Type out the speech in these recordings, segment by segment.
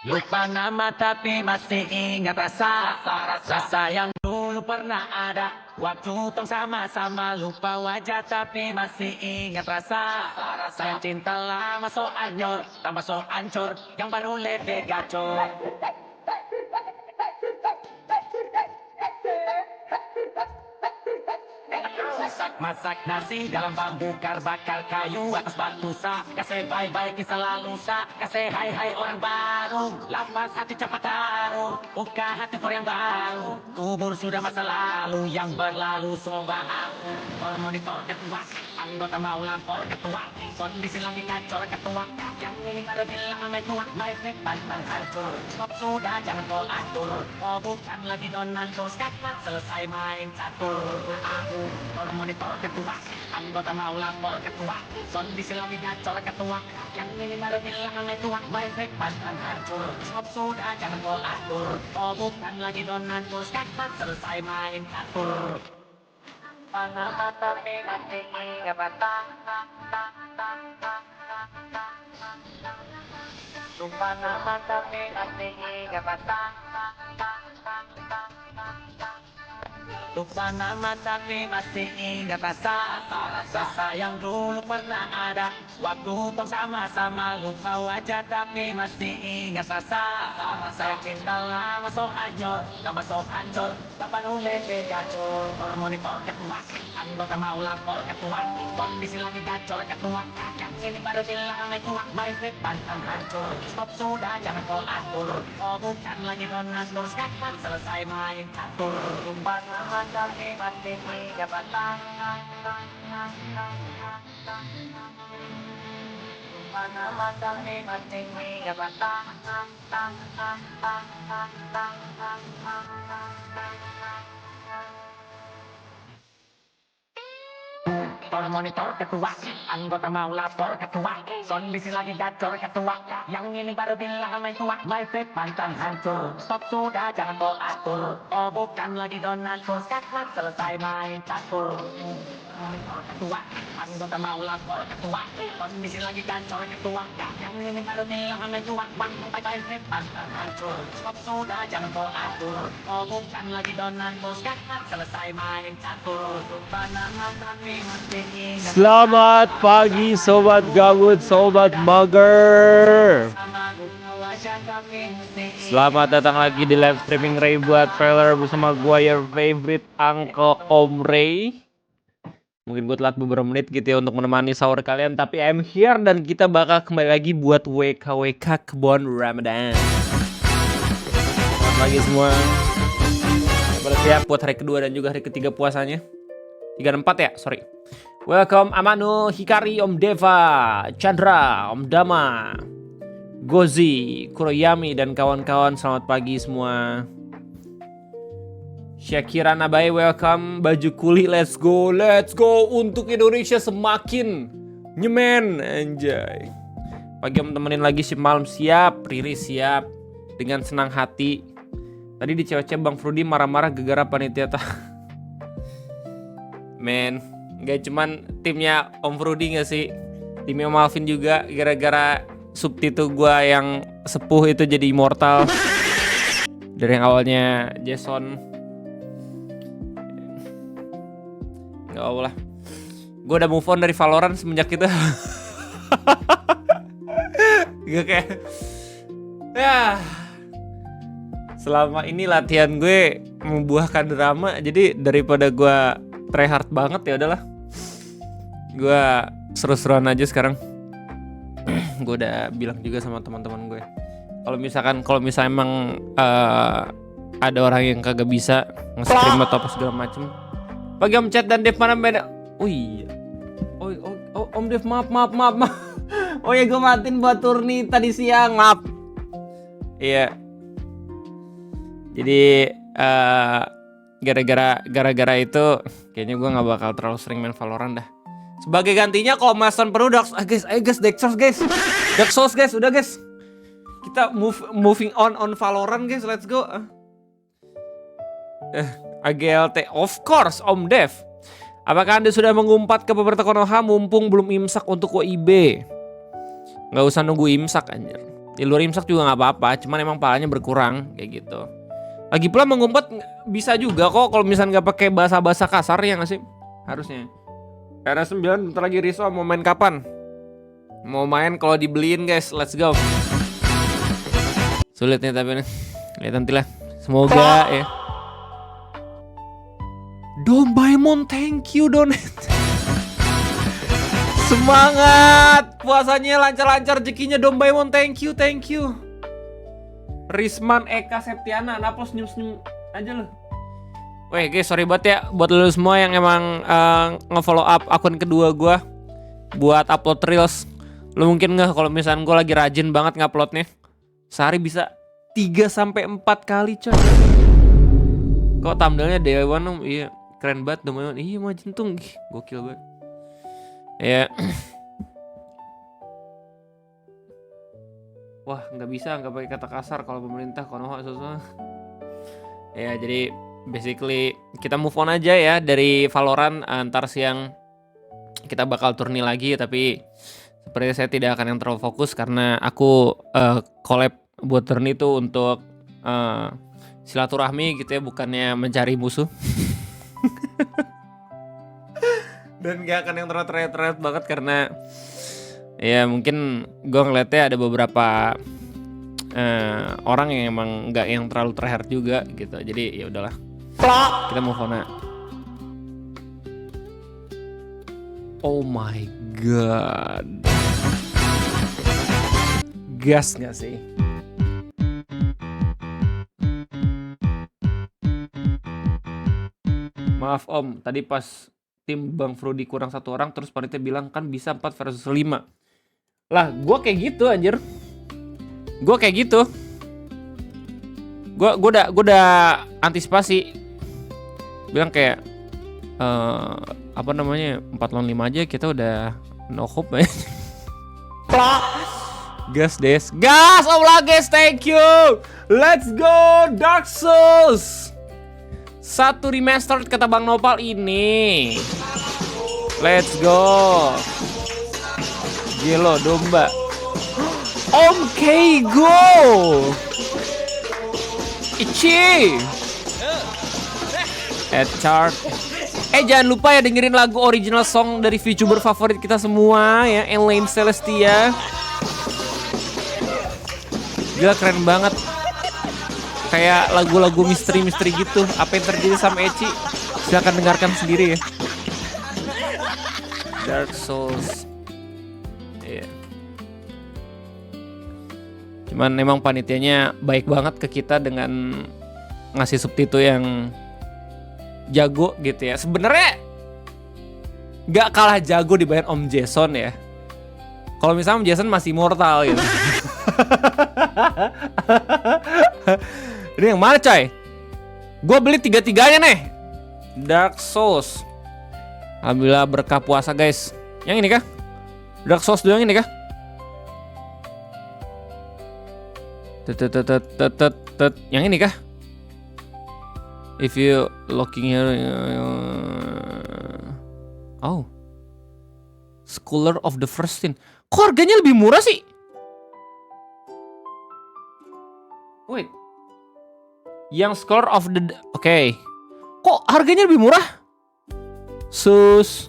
Lupa nama tapi masih ingat rasa yang dulu pernah ada. Waktu tong sama-sama lupa wajah tapi masih ingat rasa yang cinta lama so anyor, tambah so ancur, yang baru lebih gacor. Masak nasi dalam bambu bakar kayu atas batu sa. Kasih bye-bye kisah lalu sa. Kasih hai-hai orang baru. Lapas hati cepat taruh. Buka hati for yang baru. Kubur sudah masa lalu yang berlalu sobat aku. Monitor ketua, anggota mau lapor ketua. Kondisi lagi kacau ketua. Yang ini baru bilang main tua. My friend pantang hancur. Stop sudah jangan kau atur. Oh bukan lagi donan terus kakak selesai main catur. Aku monitor ketua, anggota mau lapor ketua. Kondisi lagi kacau ketua. Yang ini baru bilang main tua. My friend pantang hancur. Stop sudah jangan kau atur. Oh bukan lagi donan terus kakak selesai main catur. Panah mata merah tinggi batang. Panah mata merah tinggi batang. Lupa nama tapi masih ingat rasa yang dulu pernah ada. Waktu tong sama-sama lupa wajah tapi masih ingat rasa yang cinta lama so anyor, tambah so hancur, kapan lebih gacor. Monitor ketua, anggota mau lapor ketua. Kondisi lagi gacor ketua. Yang ini baru bilang main tua. My friend pantang hancur. Stop sudah jangan kau atur. Oh bukan lagi donan terus kapan selesai main catur. Lupa nama tapi masih ingat batang. Lupa nama tapi masih ingat batang. Monitor ketua, anggota mau lapor ketua. Kondisi lagi gacor ketua. Yang ini baru bilang main tua. My friend pantang hancur. Stop sudah jangan kau atur. Oh bukan lagi donan terus kakak selesai main catur. Monitor ketua, anggota mau lapor ketua. Kondisi lagi gacor ketua. Yang ini baru bilang main tua. My friend pantang hancur. Stop sudah jangan kau atur. Oh bukan lagi donan terus kakak selesai main catur. Lupa nama tapi masih. Selamat pagi sobat gabut, sobat mager. Selamat datang lagi di live streaming Ray buat trailer bersama gua your favorite Uncle Om Ray. Mungkin gue telat beberapa menit gitu ya untuk menemani sahur kalian, tapi I'm here dan kita bakal kembali lagi buat WKWK Kebon Ramadan. Selamat pagi semua. Pada siap buat hari kedua dan juga hari ketiga puasanya. 3 dan 4 ya, sorry. Welcome Amanu, Hikari, Om Deva, Chandra, Om Dama, Gozi, Kuroyami, dan kawan-kawan. Selamat pagi semua. Syakira Nabai, welcome. Baju kuli, let's go. Let's go untuk Indonesia semakin nyemen. Anjay. Pagi om temenin lagi si malam siap. Riri siap. Dengan senang hati. Tadi di cewek-cewek Bang Frudi marah-marah gegara panitia Men, gak cuman timnya Om Frudi gak sih? Timnya Om Alvin juga, gara-gara subtitle gue yang sepuh itu jadi immortal. Dari yang awalnya Jason. Gak apa lah. Gue udah move on dari Valorant semenjak itu. Gak kayak ya. Selama ini latihan gue membuahkan drama. Jadi daripada gue tryhard banget ya udahlah. Gue seru-seruan aja sekarang. Gue udah bilang juga sama teman-teman gue. Kalau misalnya emang ada orang yang kagak bisa nge-stream atau apa segala macem. Pagi Om Chat dan Dev mana beda? Oh iya. Oh Om Dev maaf. Oh ya gue matiin buat turni tadi siang, maaf. Iya. Jadi gara-gara itu kayaknya gue nggak bakal terlalu sering main Valorant dah. Sebagai gantinya kalau Mason perlu guys, Dexos guys, Dexos guys, udah guys. Kita moving on Valorant guys, let's go. AGLT, of course Om Dev. Apakah Anda sudah mengumpat ke beberapa Konoha mumpung belum imsak untuk WIB? Nggak usah nunggu imsak anjir. Di luar imsak juga nggak apa-apa, cuman emang pahalanya berkurang kayak gitu. Lagi pula mengumpet bisa juga kok kalau misalnya nggak pakai bahasa-bahasa kasar ya nggak sih? Harusnya. RS9 bentar lagi Rizwa mau main kapan? Mau main kalau dibeliin guys, let's go. Sulit nih tapi nih. Lihat nanti lah. Semoga ya. Dombaemon, thank you donate. Semangat, puasanya lancar-lancar, rezekinya Dombaemon, thank you. Risman Eka Septiana, kenapa senyum-senyum aja lo? Weh guys, sorry banget ya buat lo semua yang emang nge-follow up akun kedua gue buat upload reels. Lo mungkin nggak kalau misalnya gue lagi rajin banget nguploadnya, sehari bisa 3-4 kali coy. Kok thumbnailnya Dewan om? Iya keren banget Domaemon. Iya mah jentung, gokil banget. Ya. Wah nggak bisa nggak pakai kata kasar kalau pemerintah konoha susah. Ya jadi basically kita move on aja ya dari Valorant. Antar siang kita bakal turni lagi, tapi sepertinya saya tidak akan yang terlalu fokus karena aku collab buat turni itu untuk silaturahmi gitu ya, bukannya mencari musuh. Dan gak akan yang terlihat banget karena ya mungkin gue ngeliatnya ada beberapa orang yang emang nggak yang terlalu tryhard juga gitu, jadi ya udahlah kita move on. Oh my god, gas nggak sih? Maaf om, tadi pas tim Bang Frudi kurang 1 orang terus panitia bilang kan bisa 4 versus 5. Lah gue kayak gitu anjir. Gue kayak gitu. Gue udah antisipasi. Bilang kayak apa namanya 4 lawan 5 aja kita udah no hope ya. Gas des. Gas om lah guys, thank you. Let's go Dark Souls. 1 remastered kata Bang Nopal ini. Let's go. Gelo domba. Om Keigo. Ichi. Chart. Jangan lupa ya dengerin lagu original song dari VTuber favorit kita semua ya, Elaine Celestia. Gila keren banget. Kayak lagu-lagu misteri-misteri gitu. Apa yang terjadi sama Eci? Silahkan dengarkan sendiri ya. Dark Souls. Iya. Cuman emang panitianya baik banget ke kita dengan ngasih subtitle yang jago gitu ya. Sebenarnya gak kalah jago dibanding Om Jason ya. Kalau misalnya Om Jason masih mortal gitu. Ini yang mana coy? Gue beli 3-3-nya nih. Dark Souls. Alhamdulillah berkah puasa guys. Yang ini kah? Dark Souls dulu yang ini kah? Yang ini kah? If you looking here. Oh, Scholar of the First Sin. Kok harganya lebih murah sih? Wait. Yang Scholar of the... Oke. Kok harganya lebih murah? Sus.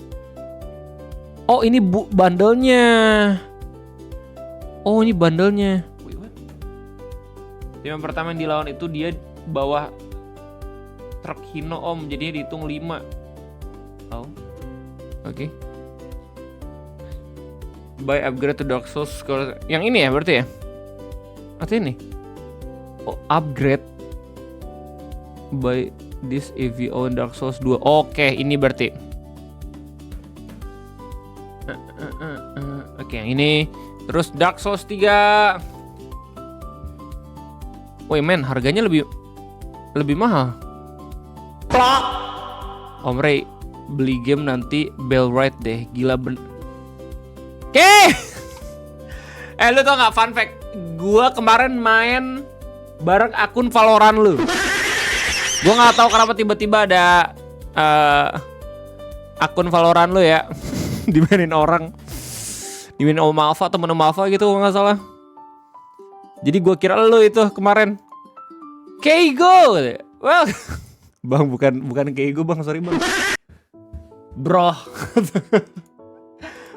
Oh ini bandelnya. Oh ini bandelnya. Yang pertama yang dilawan itu dia bawa truk Hino om, jadinya dihitung 5. Oh, oke. Buy upgrade to Dark Souls. Yang ini ya berarti ya? Atau ini? Oh, upgrade. Buy this EVO Dark Souls 2. Oke, ini berarti. Oke, yang ini. Terus Dark Souls 3. Woi men, harganya lebih mahal. Om Ray beli game nanti Bellrite deh, gila Oke. Lu tau gak fun fact? Gua kemarin main bareng akun Valorant lu. Gua nggak tahu kenapa tiba-tiba ada akun Valorant lu ya dimainin orang, dimainin Om Alpha atau Om Alpha gitu kalau nggak salah. Jadi gue kira lo itu kemarin. Keigo. Well, bang bukan Keigo bang, sorry bang. Bro.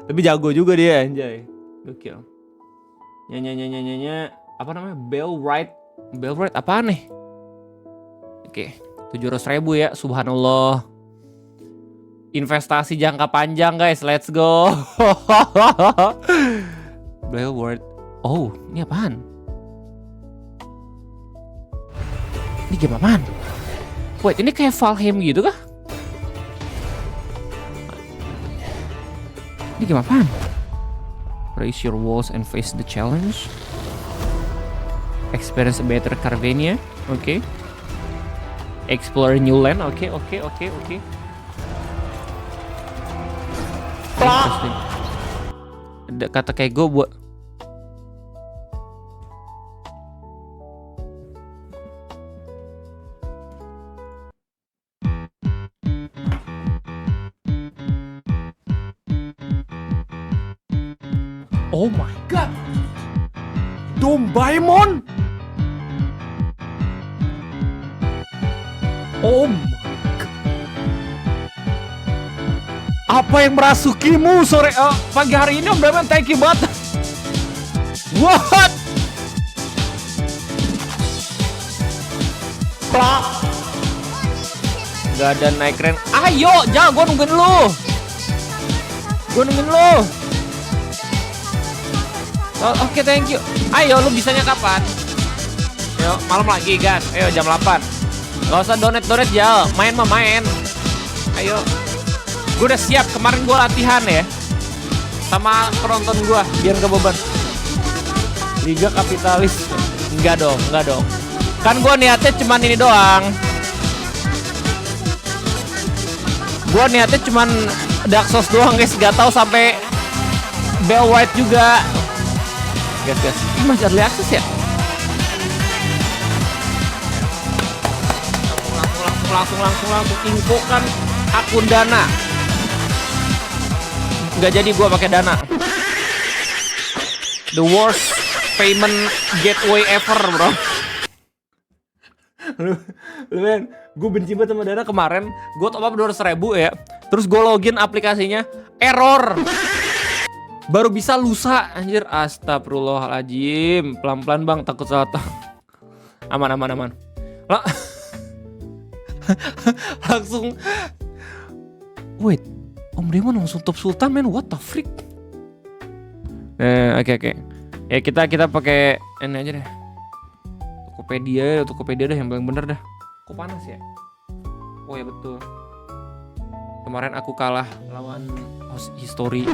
Tapi jago juga dia anjay. Gokil. Nyanyi. Apa namanya? Bellwright apaan nih? Oke, 700.000 ya, subhanallah. Investasi jangka panjang guys, let's go. Bellwright. Oh, ini apaan? Ini game apaan? Wait, ini kayak Valheim gitu kah? Ini game apaan? Raise your walls and face the challenge. Experience a better Carvania. Oke. Explore new land. Oke. Interesting. Ada kata kayak gue buat. Oh my god. Dombaemon. Oh my god. Apa yang merasukimu pagi hari ini Om Doraemon? Thank you banget. What? Plak. Gak ada naik rank. Ayo, jangan, gue nungguin lu. Oke, thank you. Ayo, lu bisanya kapan? Ayo, malam lagi kan? Ayo, jam 8. Gak usah donate Jal. Main. Ayo. Gue udah siap. Kemarin gue latihan ya. Sama penonton gue. Biar gak beban. Liga kapitalis. Enggak dong. Kan gue niatnya cuman ini doang. Gue niatnya cuman Dark Souls doang guys. Gak tahu sampai Bellwright juga. Guys, ini masih early access ya? Langsung infokan akun Dana. Nggak jadi gua pakai Dana. The worst payment gateway ever, bro. Lu men, gue benci banget sama Dana kemarin. Gue top up 200.000 ya. Terus gue login aplikasinya, error. Baru bisa lusa, anjir. Astagfirullahaladzim. Pelan-pelan bang, takut salah. Aman. Langsung. Wait, Om Doraemon langsung top sultan men, what the freak? Oke. Ya kita pakai ini aja deh. Tokopedia dah yang paling bener dah. Kok panas ya? Oh ya betul. Kemarin aku kalah lawan host history.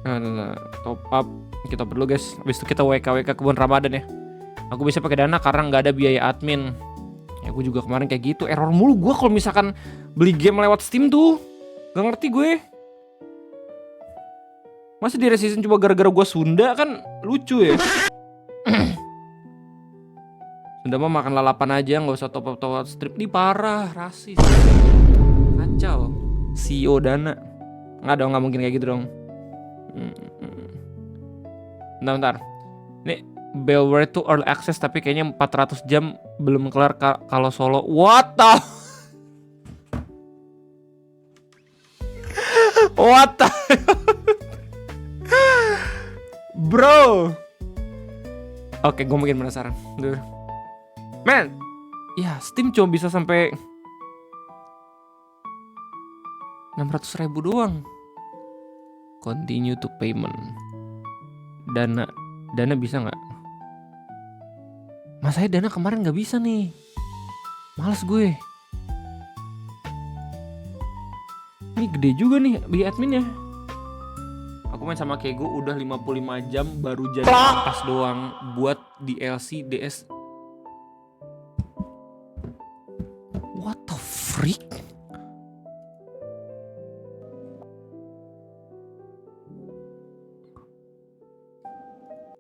Nah, top up kita perlu guys. Habis itu kita WK kebun Ramadan ya. Aku bisa pakai Dana karena nggak ada biaya admin. Ya gue juga kemarin kayak gitu. Error mulu gue kalau misalkan beli game lewat Steam tuh. Gak ngerti gue. Masa di Resistance coba gara-gara gue Sunda kan lucu ya. Sunda mah makan lalapan aja, nggak usah top up strip. Ini parah, rasis. Kacau. CEO Dana. Nggak mungkin kayak gitu dong. Bentar. Ini Bellwright tuh early access tapi kayaknya 400 jam belum kelar kalau solo. What the? What the? Bro. Oke, gue mungkin penasaran. Man, ya Steam cuma bisa sampai 600.000 doang. Continue to payment. Dana bisa nggak? Mas saya Dana kemarin nggak bisa nih. Males gue. Ini gede juga nih biaya adminnya. Aku main sama Kego udah 55 jam baru jadi pas doang buat DLC DS. What the freak?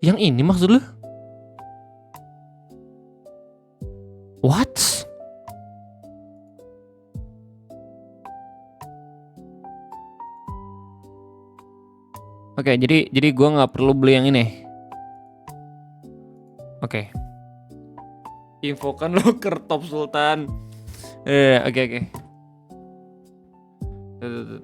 Yang ini maksud lu? What? Oke, jadi gue nggak perlu beli yang ini. Oke. Infokan loker top sultan. Oke. Tuh.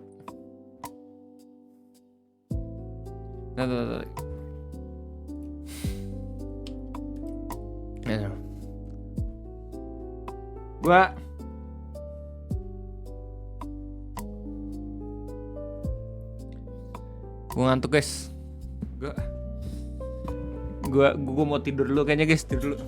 Gua ngantuk guys. Gua mau tidur dulu kayaknya guys, tidur dulu.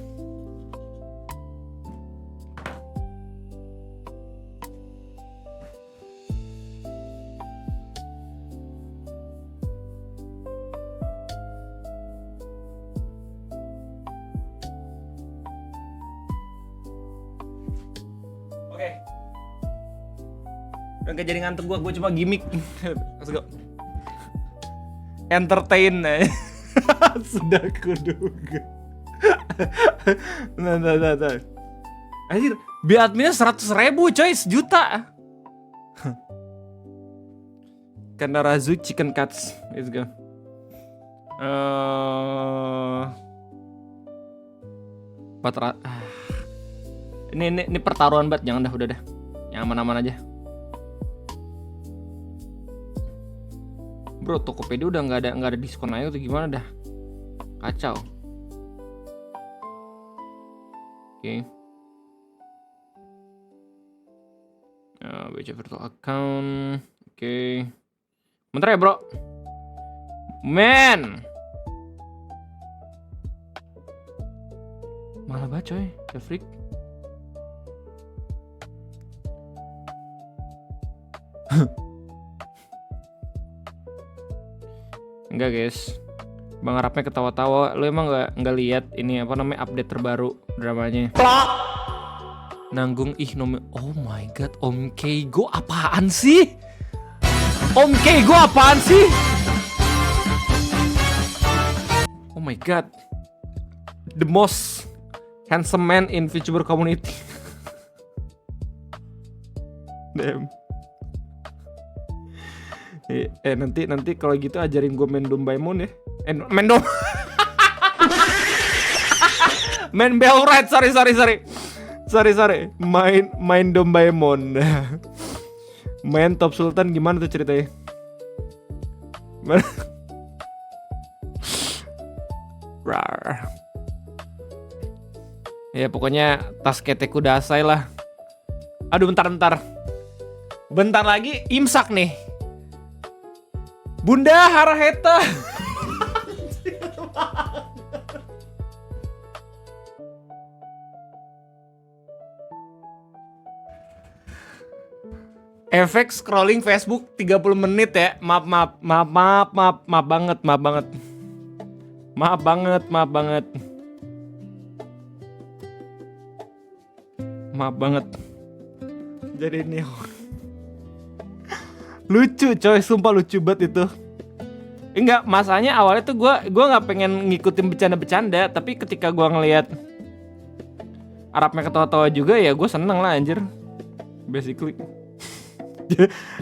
Oke. Udah gak jadi ngantuk gua cuma gimmick. Let's go. Entertain aja. Sudah kuduga. Nah. Anjir, biar adminnya 100.000 coy, 1 juta. Karena Razu chicken cuts. Let's go. Ini pertaruhan banget, jangan dah, udah dah. Yang aman-aman aja. Bro, Tokopedia udah nggak ada diskon aja tuh, gimana dah? Kacau. Oke. Baca virtual account. Oke. Bentar ya, bro. Man. Malah baca coy, the freak. Enggak guys, Bang Arapnya ketawa-tawa. Lu emang nggak lihat ini apa namanya update terbaru dramanya? Nanggung oh my god, Om Keigo apaan sih? Om Keigo apaan sih? Oh my god, the most handsome man in VTuber community. Damn. Nanti kalau gitu ajarin gue main Doraemon ya. Main Bellrite, sorry. Main Doraemon. Main Top Sultan gimana tuh ceritanya? Ya pokoknya tas ketekku dasai lah. Aduh bentar lagi imsak nih. Bunda Haraheta. Efek scrolling Facebook 30 menit ya. Maaf banget. Maaf banget. Jadi ini lucu coy, sumpah lucu banget itu. Enggak, masanya awalnya tuh gue nggak pengen ngikutin bercanda-bercanda, tapi ketika gue ngelihat Arabnya ketawa-tawa juga ya gue seneng lah anjir. Basically.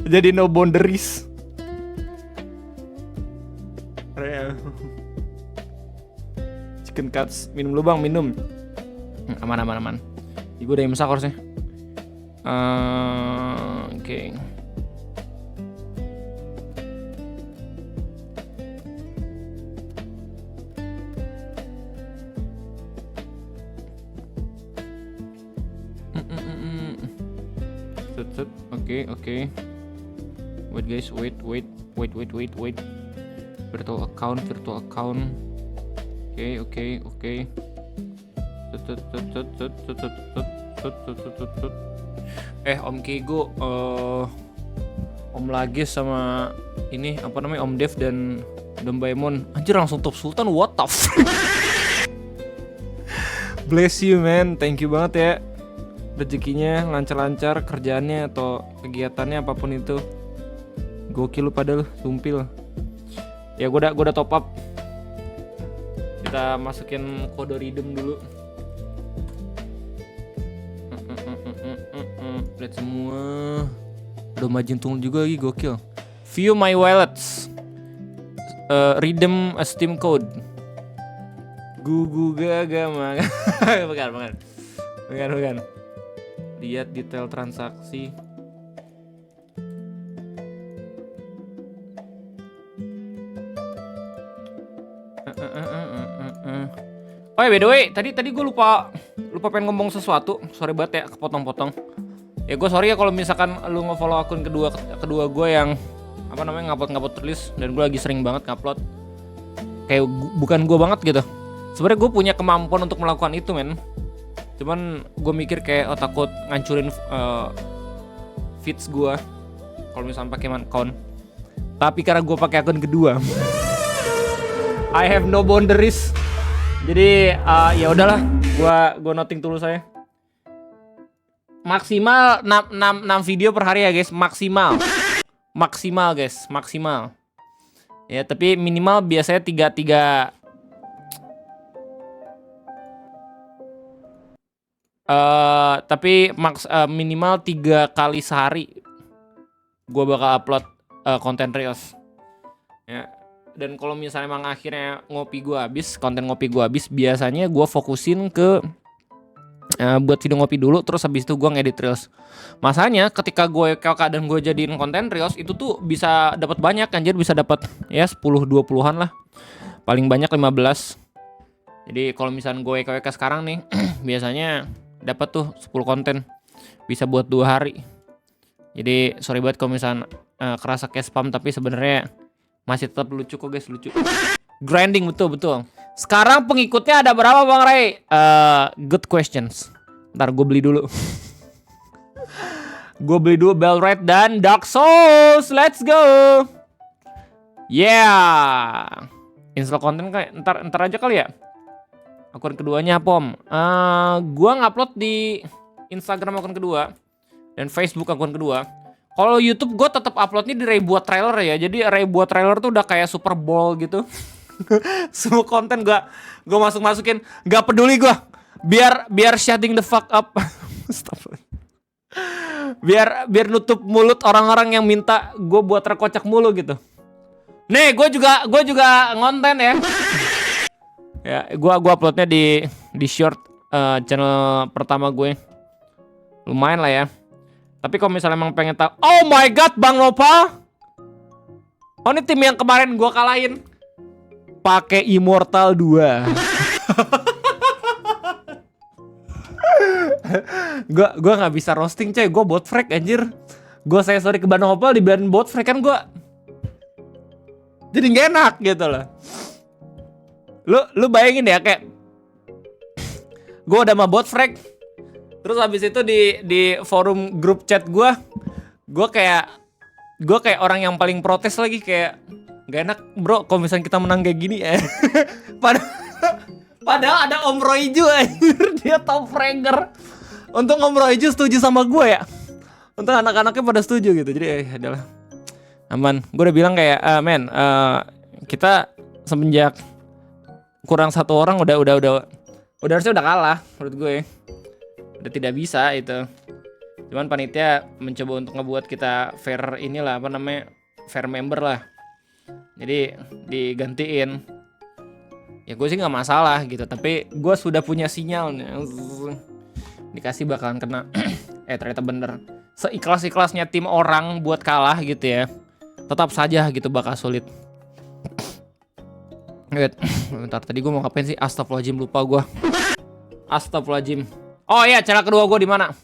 Jadi no boundaries. Chicken cuts, minum lu bang, minum. Aman. Gue udah imsak harusnya. Oke. Oke. Wait guys, wait. Virtual account. Oke. Om Keigo, Om Lagis sama ini apa namanya Om Dev dan Doraemon. Anjir langsung Top Sultan, what the fuck? Bless you man, thank you banget ya. Rezekinya lancar-lancar, kerjaannya atau kegiatannya apapun itu. Gokil lu padahal, sumpil. Ya gue udah top up. Kita masukin kode redeem dulu. Lihat semua. Udah majintung juga lagi, gokil. View my wallets. Redeem a Steam code. Gugu gaga mah. Bukan. Lihat detail transaksi. Oh ya, by the way, tadi gue lupa pengen ngomong sesuatu. Sorry banget ya, kepotong-potong. Ya gue sorry ya kalau misalkan lu nge-follow akun kedua gue yang apa namanya ngupload terus, dan gue lagi sering banget ngupload. Kayak bukan gue banget gitu. Sebenarnya gue punya kemampuan untuk melakukan itu, men. Cuman gue mikir kayak takut ngancurin feeds gue kalau misalnya pakai account. Tapi karena gue pakai akun kedua, I have no boundaries. Jadi ya udahlah, gua noting dulu saya. Maksimal 6 video per hari ya guys, maksimal guys, maksimal. Ya, tapi minimal biasanya 3 tapi minimal 3 kali sehari gua bakal upload konten reels. Ya. Dan kalau misalnya emang akhirnya konten ngopi gue habis, biasanya gue fokusin ke buat video ngopi dulu, terus habis itu gue ngedit reels. Masanya ketika gue keadaan gue jadiin konten reels itu tuh bisa dapat banyak, anjir, bisa dapat ya 10-20-an lah. Paling banyak 15. Jadi kalau misalnya gue sekarang nih biasanya dapat tuh 10 konten. Bisa buat 2 hari. Jadi sorry banget kalau misalnya kerasa kayak spam, tapi sebenarnya masih tetap lucu kok guys, lucu. Grinding betul. Sekarang pengikutnya ada berapa Bang Ray? Good questions. Ntar gue beli dulu. Bell Red dan Dark Souls. Let's go. Yeah. Install konten kayak ntar aja kali ya. Akun keduanya apa Om? Gue ngupload di Instagram akun kedua dan Facebook akun kedua. Kalau YouTube gue tetap uploadnya di Ray buat trailer ya. Jadi Ray buat trailer tuh udah kayak Super Bowl gitu. Semua konten gue masukin. Gak peduli gue. Biar shutting the fuck up. biar nutup mulut orang-orang yang minta gue buat terkocak mulu gitu. Nih gue juga ngonten ya. Ya gue uploadnya di short channel pertama gue. Lumayan lah ya. Tapi kalau misalnya emang pengen tahu, oh my god Bang Nopal, oh ini tim yang kemarin gue kalahin pakai Immortal 2. Gue nggak bisa roasting coy, gue bot frag anjir. Gue sorry ke Bang Nopal dibiarin bot frag kan, gue jadi gak enak gitu loh. Lu bayangin ya, kayak gue udah mau bot frag. Terus habis itu di forum grup chat gue kayak orang yang paling protes lagi, kayak gak enak bro kalau misalnya kita menang kayak gini ya. Padahal ada Om Royju anjir, dia top fragger. Untung Om Royju setuju sama gue ya. Untung anak-anaknya pada setuju gitu. Jadi adalah aman. Gue udah bilang kayak kita semenjak kurang 1 orang udah harusnya udah kalah menurut gue. Udah tidak bisa itu. Cuman panitia mencoba untuk ngebuat kita fair inilah, apa namanya, fair member lah. Jadi digantiin. Ya gue sih nggak masalah gitu, tapi gue sudah punya sinyalnya. Dikasih bakalan kena. Ternyata bener. Seikhlas-ikhlasnya tim orang buat kalah gitu ya, tetap saja gitu bakal sulit. Bentar, tadi gue mau ngapain sih? Astagfirullahaladzim, lupa gue. Astagfirullahaladzim. Oh iya, cara kedua gue di mana?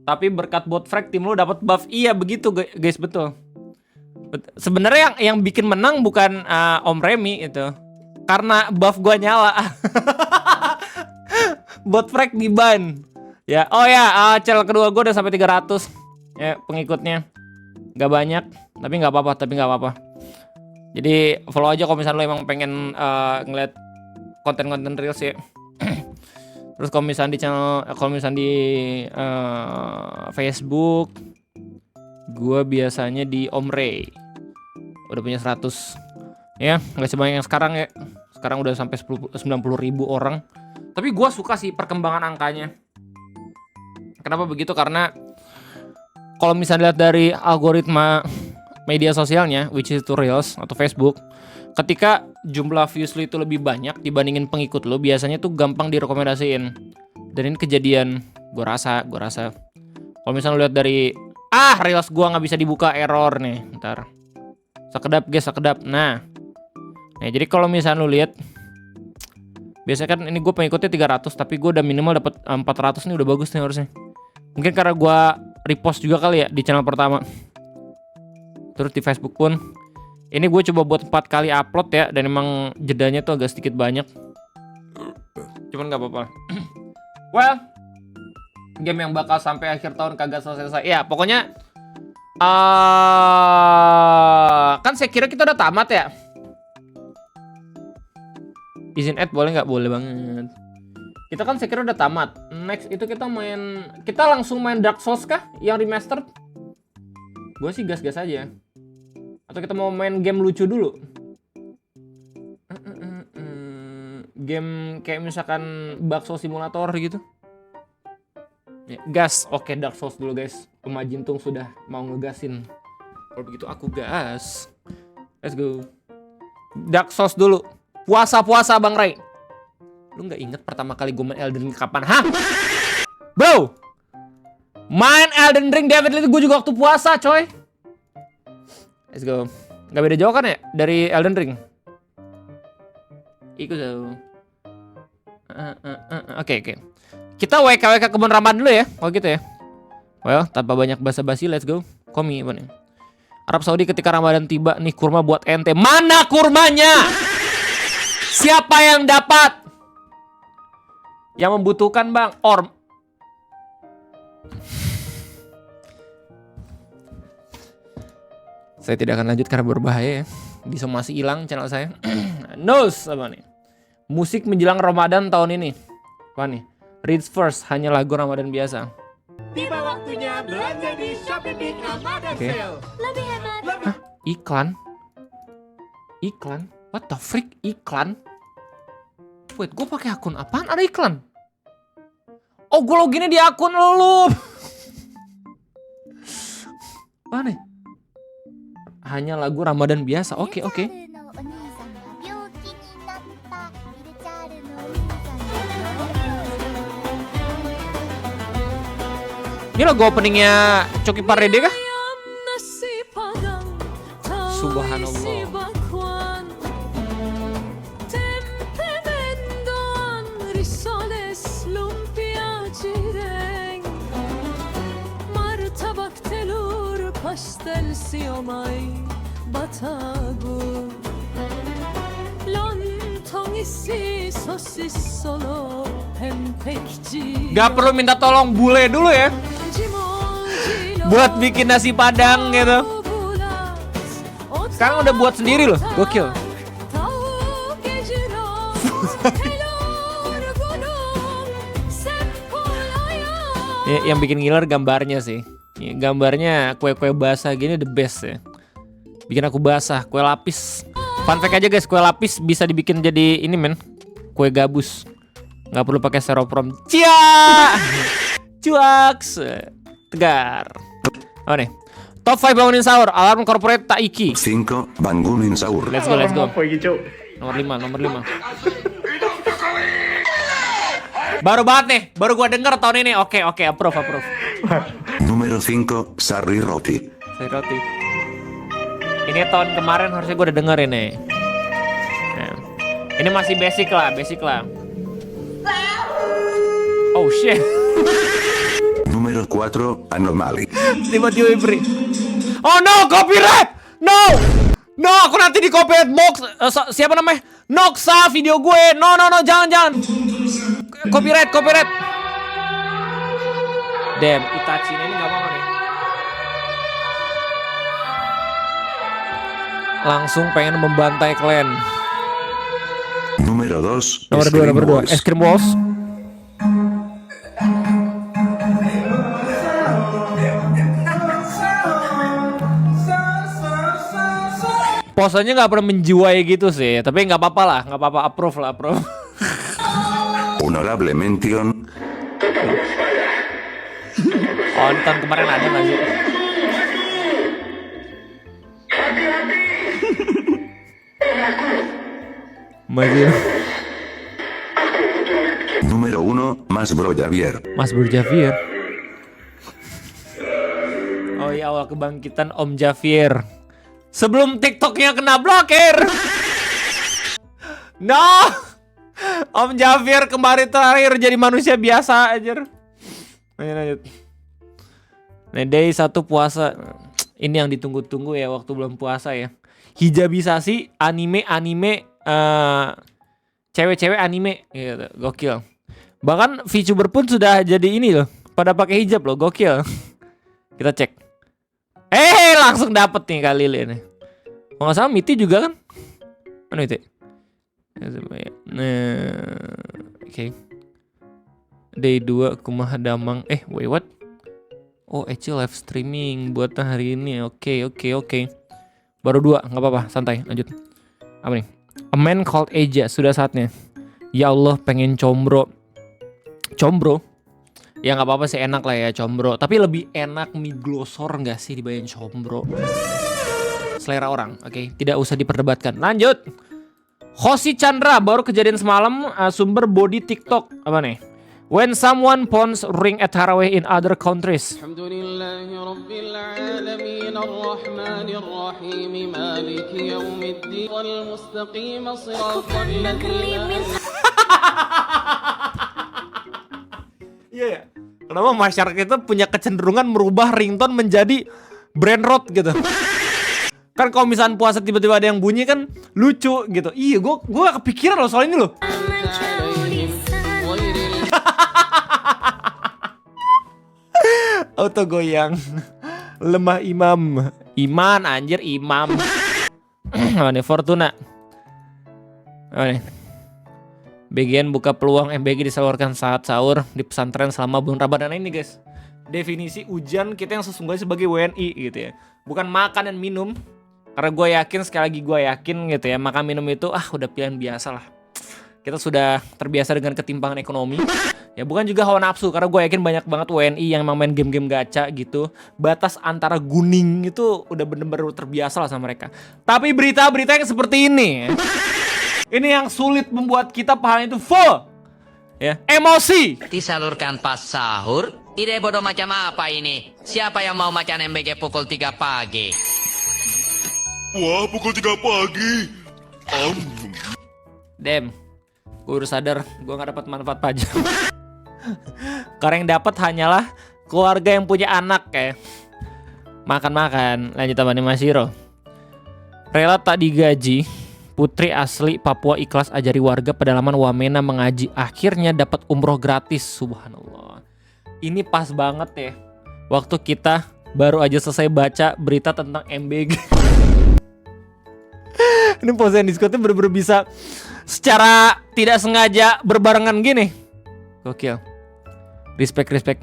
Tapi berkat bot frag tim lu dapat buff. Iya begitu guys, betul. Sebenarnya yang bikin menang bukan Om Remy itu, karena buff gue nyala. Bot frag di ban. Ya, oh ya, channel kedua gue udah sampai 300 ya pengikutnya. Gak banyak, tapi nggak apa-apa. Jadi follow aja kalau misalnya lo emang pengen ngeliat konten-konten reels ya. Terus kalau misalnya di Facebook, gue biasanya di Om Ray. Udah punya 100. Ya, nggak sebanyak yang sekarang ya. Sekarang udah sampai 90.000 orang. Tapi gue suka sih perkembangan angkanya. Kenapa begitu? Karena kalau misalnya lihat dari algoritma media sosialnya, which is to Reels atau Facebook, ketika jumlah views lu itu lebih banyak dibandingin pengikut lu, biasanya tuh gampang direkomendasiin. Dan ini kejadian, gue rasa. Kalau misalnya lu lihat dari Reels gua nggak bisa dibuka, error nih, ntar. Sekedap guys, sekedap. Nah, jadi kalau misalnya lu lihat, biasanya kan ini gue pengikutnya 300, tapi gue udah minimal dapat 400 nih, udah bagus nih harusnya. Mungkin karena gue repost juga kali ya di channel pertama. Terus di Facebook pun. Ini gue coba buat 4 kali upload ya, dan emang jedanya tuh agak sedikit banyak. Cuman nggak apa-apa. Well, game yang bakal sampai akhir tahun kagak selesai. Ya, pokoknya kan saya kira kita udah tamat ya. Izin add boleh nggak? Boleh banget. Kita kan saya kira udah tamat. Next itu kita langsung main Dark Souls kah? Yang remastered? Gue sih gas-gas aja. Atau kita mau main game lucu dulu? Game kayak misalkan bakso simulator gitu. Ya, gas. Oke, Dark Souls dulu guys. Pemajintung sudah mau ngegasin. Kalau begitu aku gas. Let's go. Dark Souls dulu. Puasa Bang Ray. Lu gak inget pertama kali gue main Elden Ring kapan? Hah? Bro! Main Elden Ring David itu gue juga waktu puasa coy. Let's go. Gak beda jauh kan ya dari Elden Ring? Ikut jauh. Oke. Kita WKWK kebun Ramadan dulu ya. Oh gitu ya. Well, tanpa banyak basa-basi, let's go. Komi apa nih? Arab Saudi ketika Ramadan tiba, nih kurma buat ente. Mana kurmanya? Siapa yang dapat? Yang membutuhkan bang. Saya tidak akan lanjut karena berbahaya ya. Bisa masih hilang channel saya. Nose apa nih? Musik menjelang Ramadan tahun ini. Apa nih? Reads First, hanya lagu Ramadan biasa. Tiba waktunya belanja di Shopee Big Ramadan Sale. Lebih hemat. Hah? Iklan? What the freak? Iklan? Wait, gue pakai akun apaan? Ada iklan? Oh, gue loginnya di akun lu. Apa nih? Hanya lagu Ramadan biasa. Oke. Ini lagu openingnya Coki Pardede kah? Subhanallah. Pastel siomay batago lontong isi sosis solo pempekci. Gak perlu minta tolong bule dulu ya. Buat bikin nasi padang gitu. Sekarang udah buat sendiri loh. Gokil. Yang bikin ngiler gambarnya sih. Gambarnya kue-kue basah gini the best ya. Bikin aku basah, kue lapis. Fun fact aja guys, kue lapis bisa dibikin jadi ini men. Kue gabus. Nggak perlu pakai styrofoam. Cuaks. Tegar. Oh nih. Top 5 bangunin sahur. Alarm corporate Taiki. 5. Bangunin sahur. Let's go. Nomor 5. Baru banget nih, baru gua denger tahun ini. Oke, approve. Numero 5. Sarri Roti. Saya roti. Ini tahun kemarin harusnya gue udah denger ini. Nah, ini masih basic lah. Oh shit. Numero 4. Anomali. Tiba-tiba free. Oh no, copyright. No, aku nanti di copyright box. Siapa namanya? Noxa video gue. No, jangan. Copyright. Damn, Itachi ini gak apa-apa nih. Langsung pengen membantai klan. Numero 2. Nomor 2. Es krim Walls. Posenya gak pernah menjiwai gitu sih. Tapi gak apa-apa lah. Approve. Honorable mention. Oh, tahun kemarin ada gak sih? Masih Número 1, Mas Bro Javier. Mas Bro Javier. Oh iya, awal kebangkitan Om Javier. Sebelum TikToknya kena blokir. No. Om Javier kemarin terakhir jadi manusia biasa aja. Lanjut. Nah, day 1 puasa. Ini yang ditunggu-tunggu ya waktu belum puasa ya. Hijabisasi anime cewek-cewek anime gitu. Gokil. Bahkan VTuber pun sudah jadi ini loh. Pada pakai hijab loh, gokil. Kita cek. Langsung dapet nih kali ini. Kalau nggak salah Miti juga kan? Mana Miti? Nah, oke. Day 2 Kumaha Damang. Wait what? Oh, Eci live streaming buat hari ini. Oke. Baru 2, nggak apa-apa, santai, lanjut. Apa nih? A Man Called Eja, sudah saatnya. Ya Allah, pengen combro. Ya nggak apa-apa sih, enak lah ya combro. Tapi lebih enak mie glosor nggak sih dibanding combro? Selera orang, oke. Tidak usah diperdebatkan. Lanjut. Hoshi Chandra, baru kejadian semalam, sumber body TikTok. Apa nih? When someone pawns ring at Tarawih in other countries. Alhamdulillahirrabbilalamin arrahmanir rahim maliki yaumiddin wal mustaqim shiratal ladzina. Iya. Kenapa masyarakat itu punya kecenderungan merubah ringtone menjadi brain rot gitu? Kan kalau misalnya puasa tiba-tiba ada yang bunyi kan lucu gitu. Iya, gue kepikiran loh soal ini loh. Auto goyang. Lemah imam. Iman anjir, imam. Apa nih, Fortuna. Apa nih? BGN buka peluang MBG disalurkan saat sahur di pesantren selama bulan Ramadan ini guys. Definisi ujian kita yang sesungguhnya sebagai WNI gitu ya. Bukan makan dan minum. Karena gue yakin, sekali lagi gue yakin gitu ya, makan minum itu udah pilihan biasa lah. Kita sudah terbiasa dengan ketimpangan ekonomi. Ya bukan juga hawa nafsu, karena gue yakin banyak banget WNI yang emang main game-game gacha gitu. Batas antara guning itu udah bener-bener terbiasa lah sama mereka. Tapi berita-berita yang seperti ini, ini yang sulit membuat kita paham itu full. Ya, emosi. Disalurkan pas sahur. Ide bodoh macam apa ini? Siapa yang mau macan MBG pukul 3 pagi? Wah, pukul 3 pagi. Dem, gue udah sadar gue gak dapat manfaat pajak. Karena yang dapat hanyalah keluarga yang punya anak kayak. Makan-makan. Lanjut apa nih Mas Hiro? Rela tak digaji, putri asli Papua ikhlas ajari warga pedalaman Wamena mengaji. Akhirnya dapat umroh gratis. Subhanallah. Ini pas banget ya. Waktu kita baru aja selesai baca berita tentang MBG. Ini posisi Discordnya bener-bener bisa secara tidak sengaja berbarengan gini. Gokil. Respect.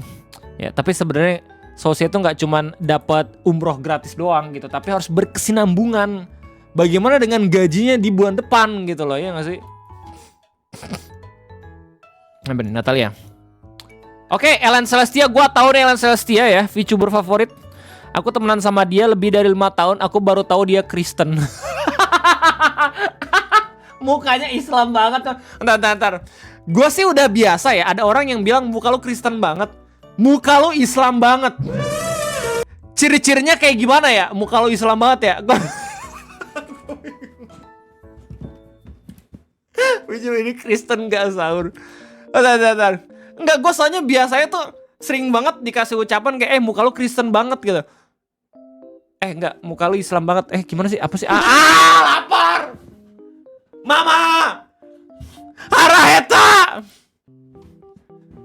Ya, tapi sebenarnya Sosia itu nggak cuman dapat umroh gratis doang gitu, tapi harus berkesinambungan. Bagaimana dengan gajinya di bulan depan gitu loh, ya nggak sih? Nah, bener, Natalia. Oke, Ellen Celestia, gua tahu nih Ellen Celestia ya, VTuber favorit. Aku temenan sama dia lebih dari 5 tahun, aku baru tahu dia Kristen. Mukanya Islam banget. Ntar. Gue sih udah biasa ya, ada orang yang bilang muka lu Kristen banget, muka lu Islam banget. Ciri-cirinya kayak gimana ya? Muka lu Islam banget ya? Ini Kristen gak sahur? Ntar. Enggak, gue soalnya biasanya tuh sering banget dikasih ucapan kayak muka lu Kristen banget gitu. Enggak, muka lu Islam banget. Gimana sih? Apa sih? Lapar! Mama! Haraheta!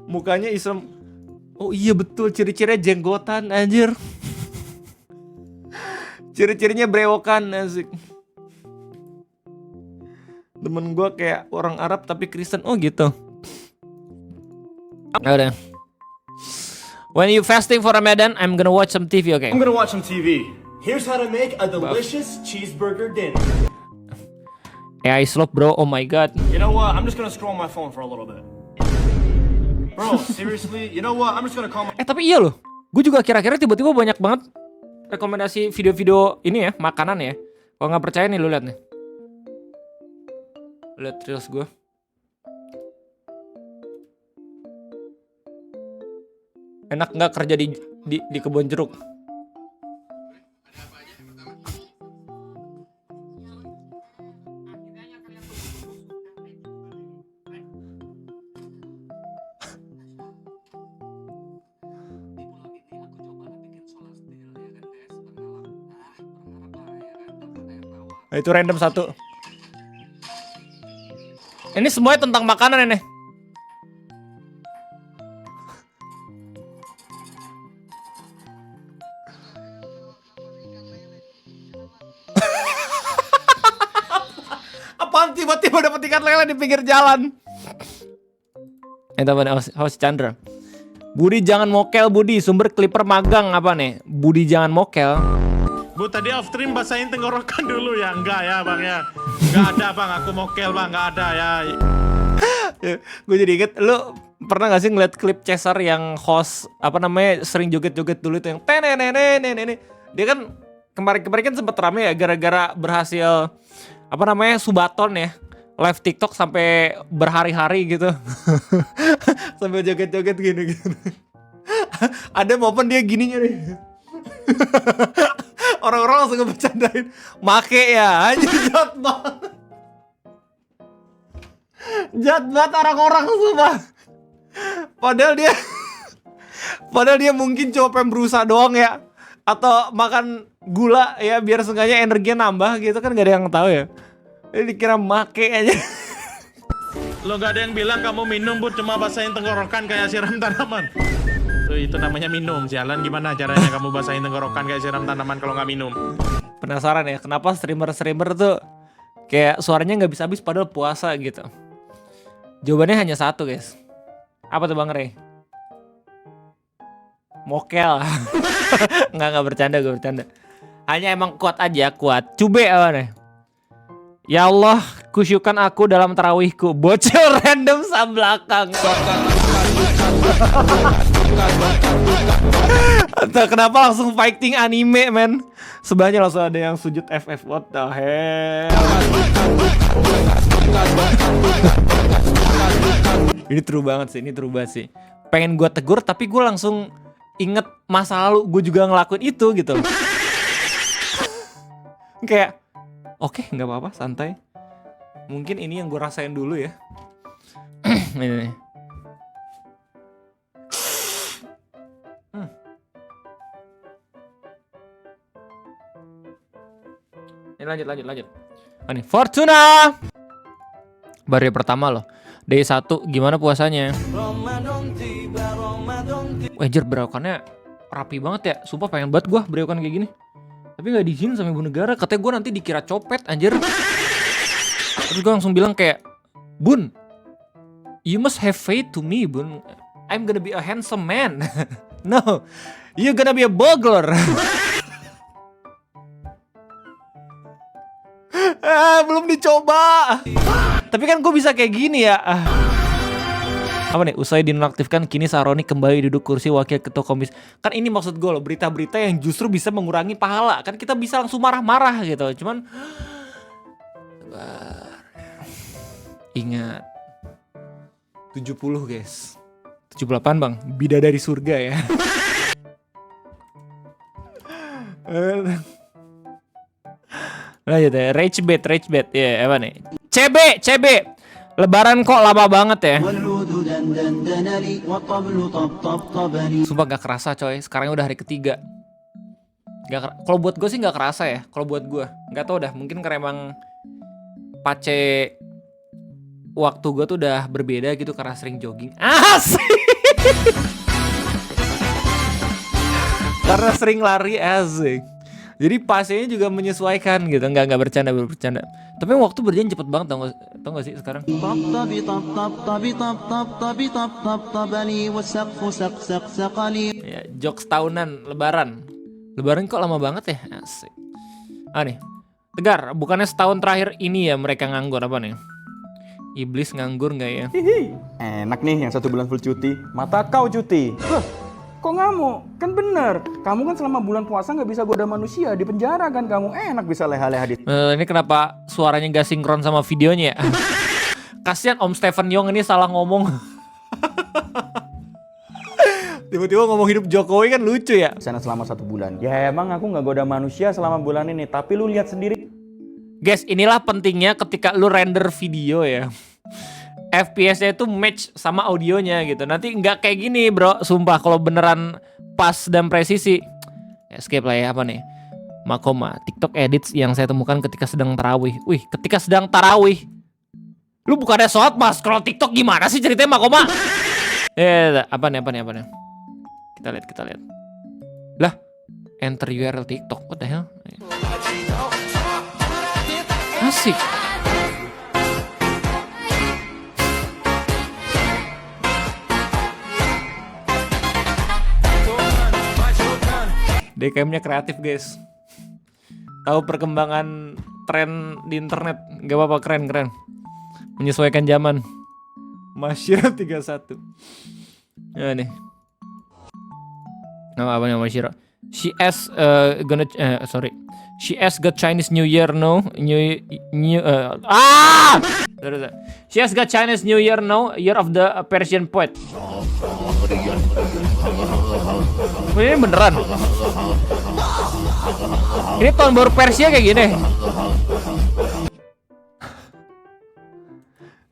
Mukanya Islam. Oh iya betul, ciri-cirinya jenggotan anjir. Ciri-cirinya brewokan asik. Temen gue kayak orang Arab tapi Kristen. Oh gitu. Udah. When you fasting for Ramadan, I'm gonna watch some TV, okay? I'm gonna watch some TV. Here's how to make a delicious cheeseburger dinner. AI slope bro, oh my god. You know what? I'm just gonna scroll my phone for a little bit. Bro, seriously? You know what? I'm just gonna call my... Tapi iya loh, gue juga kira-kira tiba-tiba banyak banget rekomendasi video-video ini ya, makanan ya. Kalau nggak percaya nih lu lihat nih. Lihat reels gue. Enak nggak kerja di kebun jeruk? Nah, itu random satu. Ini semuanya tentang makanan ini. Apaan tiba-tiba dapat ikan lele di pinggir jalan? Itu apa? Host Chandra. Budi jangan mokel Budi, sumber clipper magang apa nih? Budi jangan mokel. Bu tadi off stream basahin tenggorokan dulu ya. Enggak ya bang ya. Enggak ada bang, aku mokel bang, enggak ada ya. Gue jadi inget, lu pernah gak sih ngeliat klip Cesar yang host apa namanya sering joget-joget dulu itu yang tenenenenenene. Dia kan kemarin kan sempet rame ya gara-gara berhasil apa namanya subaton ya, live TikTok sampai berhari-hari gitu. Sambil joget-joget gini. Ada momen dia gininya nih. Orang-orang langsung ngebercandain, make ya, anjir jahat banget. Jahat banget orang-orang sumpah. Padahal dia mungkin cuma pengen berusaha doang ya. Atau makan gula ya biar seenggaknya energinya nambah gitu kan, gak ada yang tahu ya. Ini dikira make aja. Lo gak ada yang bilang kamu minum bu cuma basahin tenggorokan kayak siram tanaman. Tuh, itu namanya minum. Jalan gimana caranya kamu basahin tenggorokan kayak siram tanaman kalau nggak minum? Penasaran ya kenapa streamer tuh kayak suaranya nggak bisa habis padahal puasa gitu. Jawabannya hanya satu guys. Apa tuh Bang Rey? Mokel. Nggak bercanda, gue bercanda. Hanya emang kuat aja, kuat. Cube apa nih? Ya Allah, kusyukan aku dalam tarawihku. Bocil random belakang. Atau kenapa langsung fighting anime men? Sebelahnya langsung ada yang sujud FF. What the hell? Ini true banget sih, Pengen gue tegur tapi gue langsung inget masa lalu gue juga ngelakuin itu gitu. Kayak oke, nggak apa-apa, santai. Mungkin ini yang gue rasain dulu ya. Ini nih. Ini lanjut. Ini Fortuna. Baru pertama loh. Day 1 gimana puasanya? Wajar berewokannya rapi banget ya. Sumpah pengen banget gue berewokan kayak gini. Tapi gak diizinin sama ibu negara. Katanya gue nanti dikira copet anjir. Terus gue langsung bilang kayak, Bun, you must have faith to me Bun. I'm gonna be a handsome man. No, you're gonna be a burglar. Belum dicoba. Tapi kan gue bisa kayak gini ya. Apa nih? Usai dinonaktifkan, kini Saroni kembali duduk kursi wakil ketua komisi. Kan ini maksud gue loh, berita-berita yang justru bisa mengurangi pahala. Kan kita bisa langsung marah-marah gitu. Cuman ingat 70 guys. 78 bang, bidadari surga ya. Lanjut ya, rage bait ya, apa nih? CB, Lebaran kok lama banget ya. Sumpah gak kerasa coy, sekarang udah hari ketiga. Kalau buat gue sih gak kerasa ya, kalau buat gue. Gak tau dah, mungkin karena emang pace waktu gue tuh udah berbeda gitu karena sering jogging. Asik! Karena sering lari, asik. Jadi pasenya juga menyesuaikan gitu, nggak bercanda. Tapi waktu berjalan cepet banget, tau gak sih sekarang? Ya, jokes tahunan, Lebaran kok lama banget ya, asik. Nih, Tegar, bukannya setahun terakhir ini ya mereka nganggur apa nih? Iblis nganggur nggak ya? Enak nih yang 1 bulan full cuti. Mata kau cuti. Kok ngamuk? Kan bener. Kamu kan selama bulan puasa nggak bisa goda manusia, di penjara kan kamu. Enak bisa leha-leha di. Ini kenapa suaranya gak sinkron sama videonya ya? Kasihan Om Stephen Yong ini salah ngomong. Tiba-tiba ngomong hidup Jokowi kan lucu ya. Sana selama 1 bulan. Ya emang aku nggak goda manusia selama bulan ini, tapi lu lihat sendiri. Guys, inilah pentingnya ketika lu render video ya. FPS-nya itu match sama audionya gitu. Nanti nggak kayak gini bro, sumpah kalau beneran pas dan presisi. Escape lah ya, apa nih? Makoma, TikTok edits yang saya temukan ketika sedang tarawih. Wih, ketika sedang tarawih. Lu bukannya sholat mas, kalau TikTok gimana sih ceritanya Makoma? Apa nih? Kita lihat. Lah, enter URL TikTok, what the hell? Asik. DKM-nya kreatif guys. Tahu perkembangan tren di internet, gak apa-apa, keren. Menyesuaikan zaman. Masyira 31. Ya nih. Nama apa nama Masyira? She has got Chinese New Year no. She has got Chinese New Year no. Year of the Persian poet. Ini beneran. Ini tahun baru Persia kayak gini.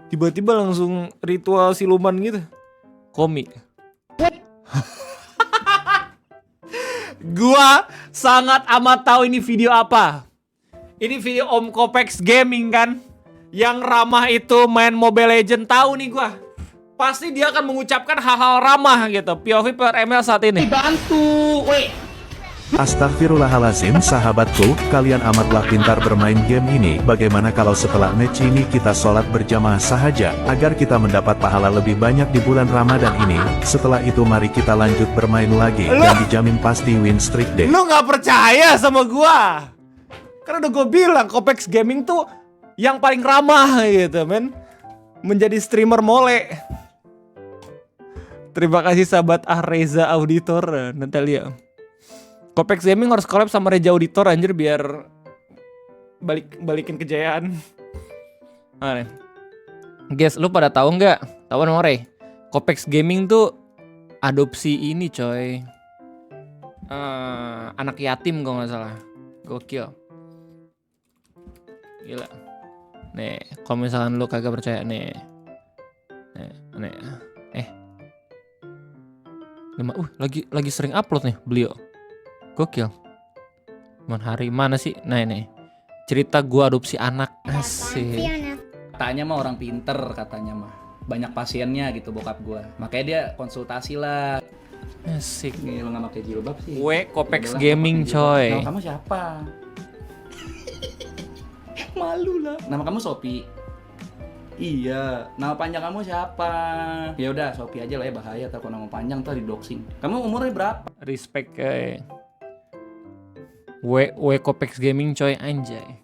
Tiba-tiba langsung ritual siluman gitu. Komik. Gua sangat amat tahu ini video apa. Ini video Om Kopex Gaming kan, yang ramah itu main Mobile Legend. Tahu nih gua. Pasti dia akan mengucapkan hal-hal ramah gitu. POV per ML saat ini. Bantu, weh. Astagfirullahalazim sahabatku, kalian amatlah pintar bermain game ini. Bagaimana kalau setelah match ini kita sholat berjamaah sahaja, agar kita mendapat pahala lebih banyak di bulan Ramadan ini. Setelah itu mari kita lanjut bermain lagi, dan dijamin pasti win streak deh. Lu gak percaya sama gua? Karena udah gua bilang Kopex Gaming tuh yang paling ramah gitu men. Menjadi streamer mole. Terima kasih sahabat Reza Auditor Natalia. Kopex Gaming harus collab sama Reza Auditor anjir biar balikin kejayaan. Nah, guys, lu pada tahu nggak? Tahu nomornya? Kopex Gaming tuh adopsi ini coy. Anak yatim kalau nggak salah. Gokil. Gila. Nih, kalau misalkan lu kagak percaya nih. Lagi sering upload nih beliau. Gokil. Hari mana sih? Nah ini cerita gua adopsi anak. Asik. Katanya mah orang pinter, katanya mah banyak pasiennya gitu bokap gua. Makanya dia konsultasi lah. Asik. Nih lo nggak pakai jilbab sih. Gue Kopex Gaming coy. Nama kamu siapa? Malu lah. Nama kamu Sopi. Iya, nama panjang kamu siapa? Ya udah, Sopi aja lah ya, bahaya kalau nama panjang ntar di-doxing. Kamu umurnya berapa? Respect coy. W Kopex Gaming coy, anjay.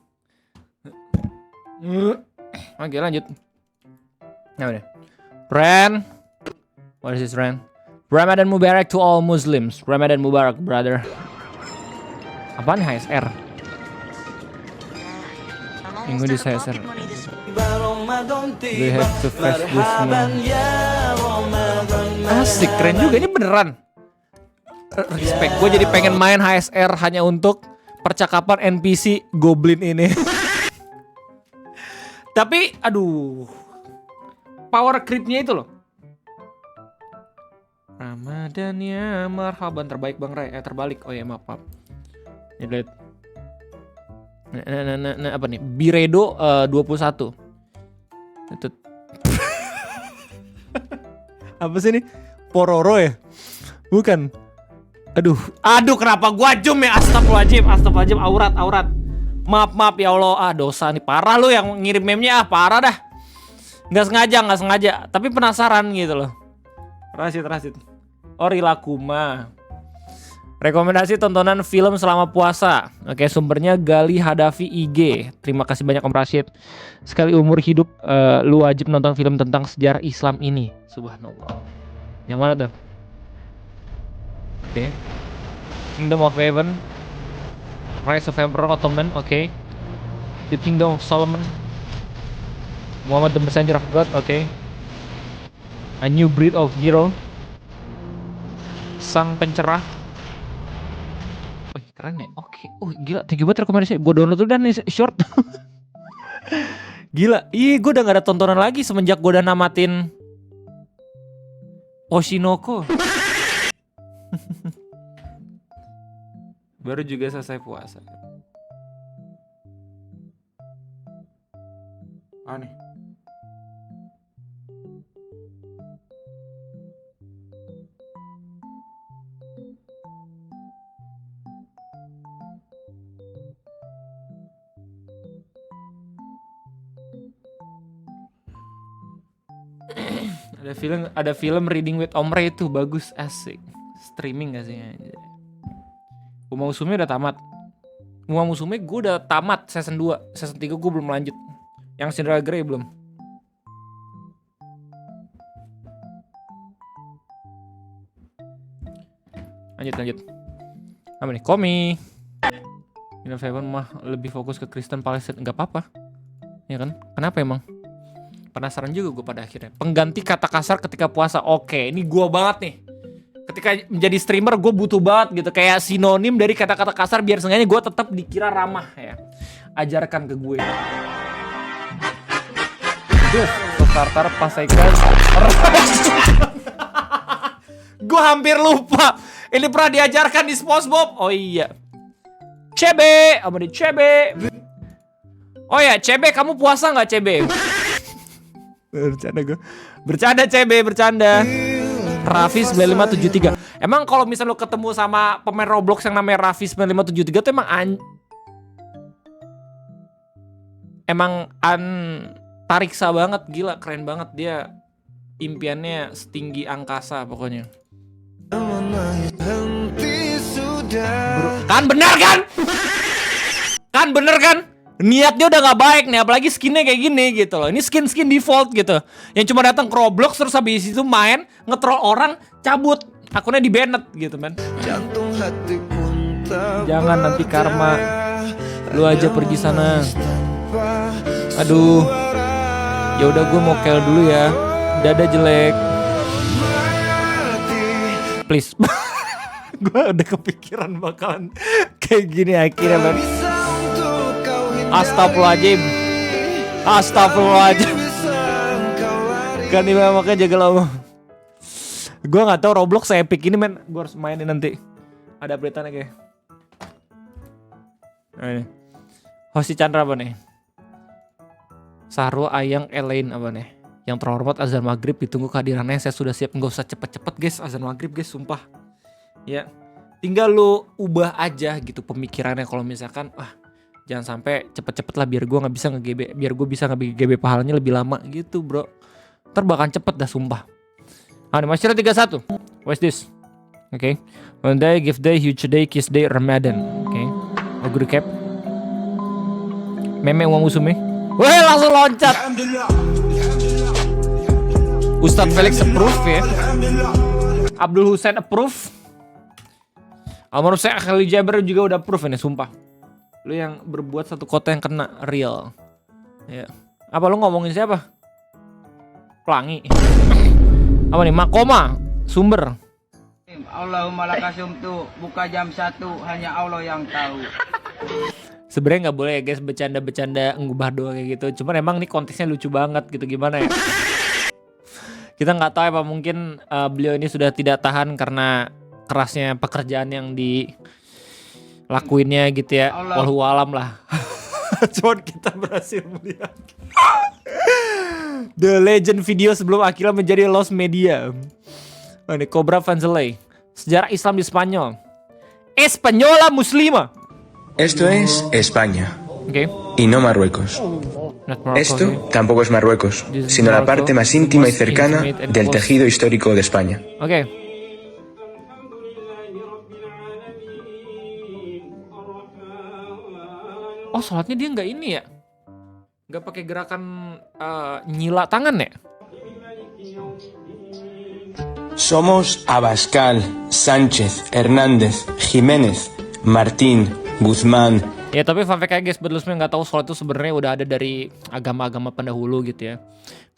Oke lanjut. Nah udah. Ren. What is this Ren? Ramadan Mubarak to all Muslims. Ramadan Mubarak brother. Apaan HSR? Minggu di HSR. We have to fast this month. Asik, keren juga, ini beneran. Respect, gue jadi pengen main HSR hanya untuk percakapan NPC Goblin ini. Tapi, aduh, power creep-nya itu loh. Ramadan ya marhaban, terbaik Bang Ray. Terbalik, oh ya maaf. Ini lihat. Nah, apa nih? Biredo 21. Itu. Apa sih ini? Pororo ya? Bukan. Aduh kenapa gua zoom ya? Astagfirullahaladzim, aurat. Maaf ya Allah, dosa nih, parah lu yang ngirim meme-nya, parah dah. Nggak sengaja, tapi penasaran gitu loh. Rasid. Ori Lakuma. Rekomendasi tontonan film selama puasa. Oke, sumbernya Gali Hadafi IG. Terima kasih banyak Om Rashid. Sekali umur hidup lu wajib nonton film tentang sejarah Islam ini. Subhanallah. Yang mana tuh? Oke. Kingdom of Heaven. Rise of Emperor Ottoman. Oke. The Kingdom of Solomon. Muhammad the Messenger of God, oke. A new breed of hero. Sang pencerah. Wih, keren ya. Oke. Gila, thank you banget rekomendasi. Gue download dulu dan nih short. Gila, gue udah gak ada tontonan lagi semenjak gue udah namatin Oshinoko. Baru juga selesai puasa. Aneh. Ada film Reading with Omre itu bagus, asik. Streaming gak sih? Uma Musume udah tamat. Uma Musume gue udah tamat season 2. Season 3 gue belum lanjut. Yang Cinderella Grey belum. Lanjut. Apa nih? Komi. Ini Faven mah lebih fokus ke Kristen Palestine. Gak apa-apa. Ya kan? Kenapa emang? Penasaran juga gue pada akhirnya. Pengganti kata kasar ketika puasa. Oke, ini gue banget nih. Ketika menjadi streamer gue butuh banget gitu. Kayak sinonim dari kata-kata kasar biar seenggaknya gue tetap dikira ramah ya. Ajarkan ke gue. Starter pasaikan. Gue hampir lupa. Ini pernah diajarkan di SpongeBob. Oh iya. CB, apa nih CB? Oh ya, CB kamu puasa nggak CB? Bercanda gue. Bercanda CB, bercanda. Raffi 9573. Emang kalau misal lo ketemu sama pemain Roblox yang namanya Raffi 9573 tuh emang tariksa banget, gila, keren banget dia. Impiannya setinggi angkasa pokoknya. Kan bener kan? Kan bener kan? Niatnya udah gak baik nih, apalagi skinnya kayak gini gitu loh. Ini skin default gitu. Yang cuma datang ke Roblox terus habis itu main, nge-troll orang, cabut. Akunnya di-banned gitu men. Jangan nanti karma. Lu aja pergi sana. Aduh. Ya udah gue mau kill dulu ya. Dada jelek. Please. Gue udah kepikiran bakalan kayak gini akhirnya men. Astagfirullahaladzim. Astagfirullahaladzim. Kan ini makanya jaga lama. Gue gak tahu Roblox epic ini men. Gue harus mainin nanti. Ada update-annya kayak. Nah ini Hoshi Chandra apa nih? Sarwa Ayang Elaine apa nih? Yang terhormat azan maghrib ditunggu kehadirannya. Saya sudah siap. Gak usah cepet-cepet guys azan maghrib guys, sumpah. Ya tinggal lu ubah aja gitu pemikirannya. Kalau misalkan jangan sampai cepet-cepet lah biar gue nggak bisa nge-GB, biar gue bisa nge-GB pahalanya lebih lama gitu bro. Ntar bakal cepet dah sumpah. Ini Masyarakat 31. What's this? Oke. One day, gift day, huge day, kiss day, Ramadan. Oke. Ogre cap. Meme Uma Musume. Weh langsung loncat. Ustadz Felix approve ya. Abdul Hussein approve. Almarhum Syekh Khalil Jaber juga udah approve ini sumpah. Lu yang berbuat satu kota yang kena real. Ya. Apa lu ngomongin siapa? Pelangi. Apa nih? Makoma sumber. Allahumma lakasumtu buka jam 1 hanya Allah yang tahu. Sebenarnya nggak boleh ya guys bercanda-bercanda ngubah doa kayak gitu. Cuman emang nih konteksnya lucu banget gitu, gimana ya? Kita nggak tahu apa mungkin beliau ini sudah tidak tahan karena kerasnya pekerjaan yang dilakuinnya gitu ya. Wallahu alam lah. Cuman kita berhasil melihat The Legend video sebelum akhirnya menjadi lost media. Ini Cobra Vanzelay. Sejarah Islam di Spanyol. Española Muslima. Esto es España. Okay. Y no Marruecos. Esto tampoco es Marruecos, sino la parte más íntima y cercana del tejido histórico de España. Oke. Oh, sholatnya dia nggak ini ya? Nggak pakai gerakan nyila tangan ya? Somos Abascal, Sánchez, Hernández, Jiménez, Martín, Guzmán, Ya tapi fun fact aja guys, buat lu semua yang nggak tahu sholat itu sebenarnya udah ada dari agama-agama pendahulu gitu ya.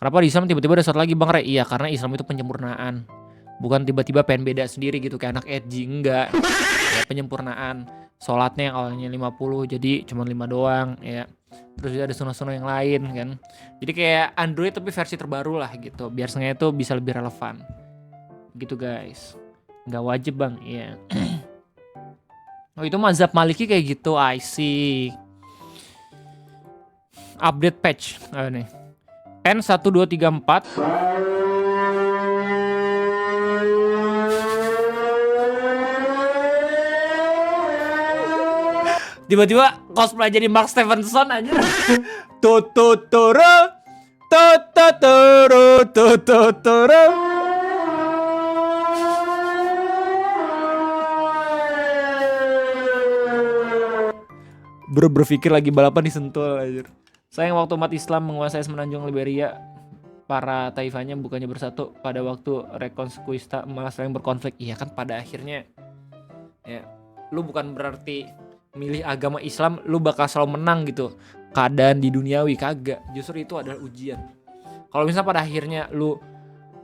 Kenapa di Islam tiba-tiba ada satu lagi Bang Re? Iya karena Islam itu penyempurnaan. Bukan tiba-tiba pengen beda sendiri gitu kayak anak edgy, enggak. Ya, penyempurnaan. Sholatnya yang awalnya 50 jadi cuma 5 doang ya. Terus ada sunnah-sunnah yang lain kan. Jadi kayak Android tapi versi terbaru lah gitu. Biar sengaja itu bisa lebih relevan. Gitu guys. Nggak wajib Bang, iya. Oh itu mazhab Maliki kayak gitu, I see. Update patch, nih. N1234. Tiba-tiba cosplay jadi Mark Stevenson aja. Tututuru, tututuru, tututuru. Berpikir lagi balapan di Sentul aja. Sayang waktu umat Islam menguasai semenanjung Liberia, para taifanya bukannya bersatu, pada waktu Reconquista malah saling berkonflik. Iya kan pada akhirnya ya lu bukan berarti milih agama Islam lu bakal selalu menang gitu. Keadaan di duniawi kagak. Justru itu adalah ujian. Kalau misalnya pada akhirnya lu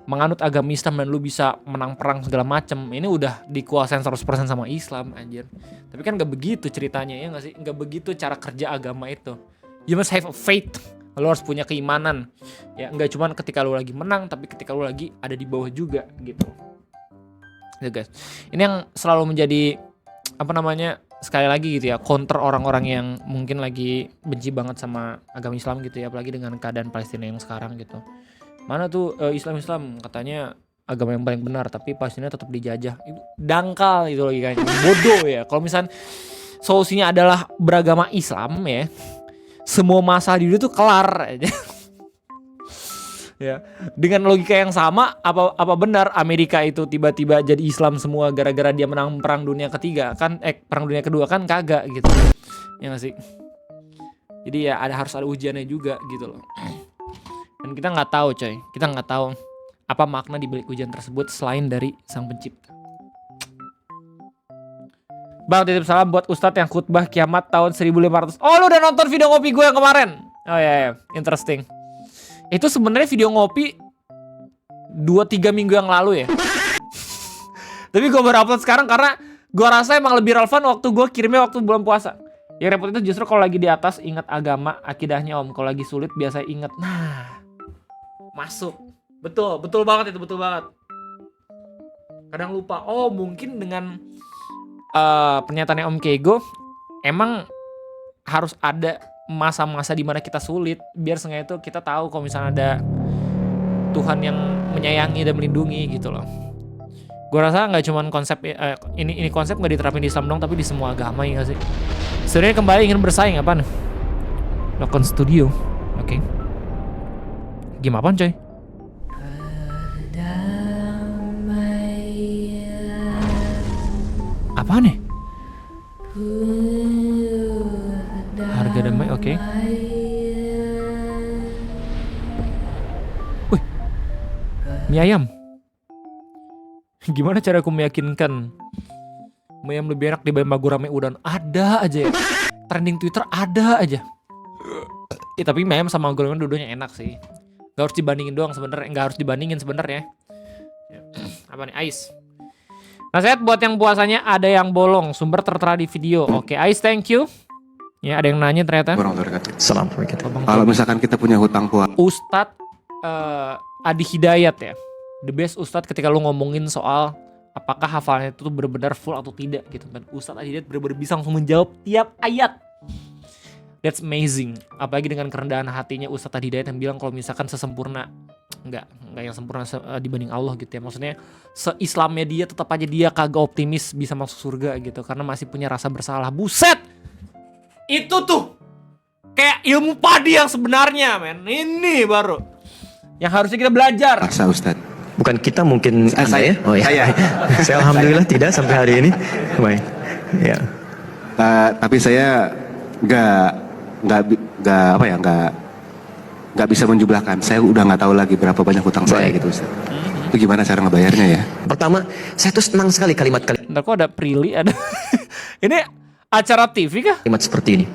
menganut agama Islam dan lu bisa menang perang segala macem, ini udah dikuasain 100% sama Islam anjir. Tapi kan gak begitu ceritanya ya gak sih? Gak begitu cara kerja agama itu. You must have a faith. Lu harus punya keimanan. Ya gak cuman ketika lu lagi menang, tapi ketika lu lagi ada di bawah juga gitu. Ya guys. Ini yang selalu menjadi sekali lagi gitu ya, counter orang-orang yang mungkin lagi benci banget sama agama Islam gitu ya, apalagi dengan keadaan Palestina yang sekarang gitu. Mana tuh Islam katanya agama yang paling benar, tapi Palestina tetap dijajah. Itu dangkal itu logikanya. Bodoh ya. Kalau misalnya solusinya adalah beragama Islam ya, semua masalah di dunia tuh kelar aja. Ya, dengan logika yang sama, apa benar Amerika itu tiba-tiba jadi Islam semua gara-gara dia menang perang dunia ketiga kan? Perang dunia kedua kan kagak gitu. Ya nggak sih? Jadi ya harus ada ujiannya juga gitu loh. Dan kita nggak tahu coy, kita nggak tahu apa makna di balik ujian tersebut selain dari Sang Pencipta. Bang, titip salam buat Ustadz yang khutbah kiamat tahun 1500. Oh, lu udah nonton video ngopi gue yang kemarin? Oh ya, interesting. Itu sebenarnya video ngopi 2-3 minggu yang lalu ya. Tapi gue baru upload sekarang karena gue rasa emang lebih relevan waktu gue kirimnya waktu bulan puasa. Yang repot itu justru kalau lagi di atas ingat agama, akidahnya om. Kalau lagi sulit biasa ingat. Nah, masuk. Betul banget itu, betul banget. Kadang lupa. Oh, mungkin dengan pernyataannya Om Kego emang harus ada masa-masa di mana kita sulit biar sengaja itu kita tahu kalau misalnya ada Tuhan yang menyayangi dan melindungi gitu loh. Gue rasa nggak cuman konsep ini konsep nggak diterapin di Islam dong, tapi di semua agama ya nggak sih. Sebenarnya kembali ingin bersaing apaan? Lakukan studio, oke. Game apaan coy? Apaan nih? Harga damai, oke. Wih, mie ayam. Gimana cara aku meyakinkan mie ayam lebih enak dibanding Magurame udon? Ada aja ya. Trending Twitter ada aja. Tapi mie ayam sama Magurame dua-duanya enak sih. Gak harus dibandingin doang sebenarnya. Gak harus dibandingin sebenarnya. Apa nih? Ais. Nasihat buat yang puasanya ada yang bolong, sumber tertera di video. Oke, Ais, thank you. Ya, ada yang nanya ternyata. Assalamualaikum. Kalau misalkan kita punya hutang puasa. Ustadz Adi Hidayat ya. The best Ustadz ketika lu ngomongin soal apakah hafalannya itu benar-benar full atau tidak gitu kan. Ustadz Adi Hidayat benar-benar bisa langsung menjawab tiap ayat. That's amazing. Apalagi dengan kerendahan hatinya Ustadz Adi Hidayat yang bilang kalau misalkan sesempurna Enggak yang sempurna dibanding Allah gitu ya. Maksudnya se-Islamnya dia tetap aja dia kagak optimis bisa masuk surga gitu karena masih punya rasa bersalah. Buset. Itu tuh kayak ilmu padi yang sebenarnya, men. Ini baru yang harusnya kita belajar. Masa Ustaz? Bukan kita mungkin saya. Ya? Oh ya. Saya alhamdulillah tidak sampai hari ini. Baik. Ya. Tapi saya nggak bisa menjumlahkan. Saya udah nggak tahu lagi berapa banyak hutang saya gitu Ustaz. Itu gimana cara ngebayarnya ya? Pertama, saya tuh senang sekali kalimat-kalimat. Ntar kok ada Prilly ada. Ini acara TV kah? Kalimat seperti ini.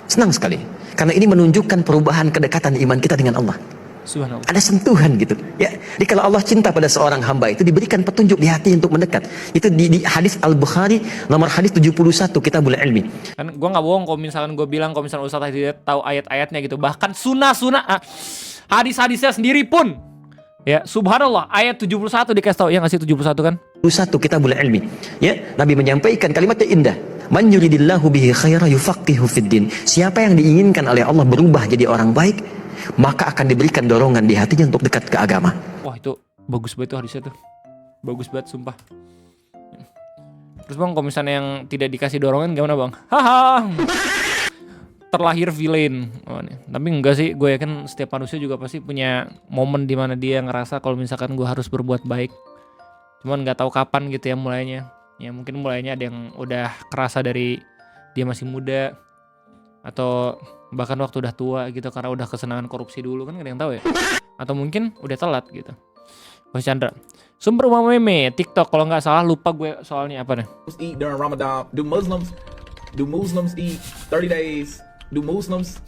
Senang sekali. Karena ini menunjukkan perubahan kedekatan iman kita dengan Allah. Subhanallah. Ada sentuhan gitu. Ya, jadi kalau Allah cinta pada seorang hamba itu diberikan petunjuk di hati untuk mendekat. Itu di hadis Al-Bukhari nomor hadis 71 Kitabul Ilmi. Kan gue nggak bohong kalau misalkan gue bilang kalau misalkan Ustaz Hidayat tahu ayat-ayatnya gitu. Bahkan sunnah hadis-hadisnya sendiri pun. Ya, subhanallah, ayat 71 dikasih tahu. Ya nggak sih 71 kan? 71 Kitabul Ilmi. Ya, Nabi menyampaikan kalimatnya indah. Man yuridillahu bihi khaira yufaqihu fid din. Siapa yang diinginkan oleh Allah berubah jadi orang baik, maka akan diberikan dorongan di hatinya untuk dekat ke agama. Wah, itu bagus banget tuh hadisnya tuh. Bagus banget sumpah. Terus bang, kalau misalnya yang tidak dikasih dorongan gimana bang? Haha. Terlahir villain. Oh, nih. Tapi enggak sih, gue yakin setiap manusia juga pasti punya momen dimana dia ngerasa kalau misalkan gue harus berbuat baik. Cuman nggak tahu kapan gitu ya mulainya. Ya mungkin mulainya ada yang udah kerasa dari dia masih muda, atau bahkan waktu udah tua gitu karena udah kesenangan korupsi dulu, kan gak ada yang tahu ya. Atau mungkin udah telat gitu. Mas Chandra, sumber umam meme TikTok kalau nggak salah, lupa gue soalnya apa nih. Eat during Ramadan. Do Muslims eat 30 days? Do Muslims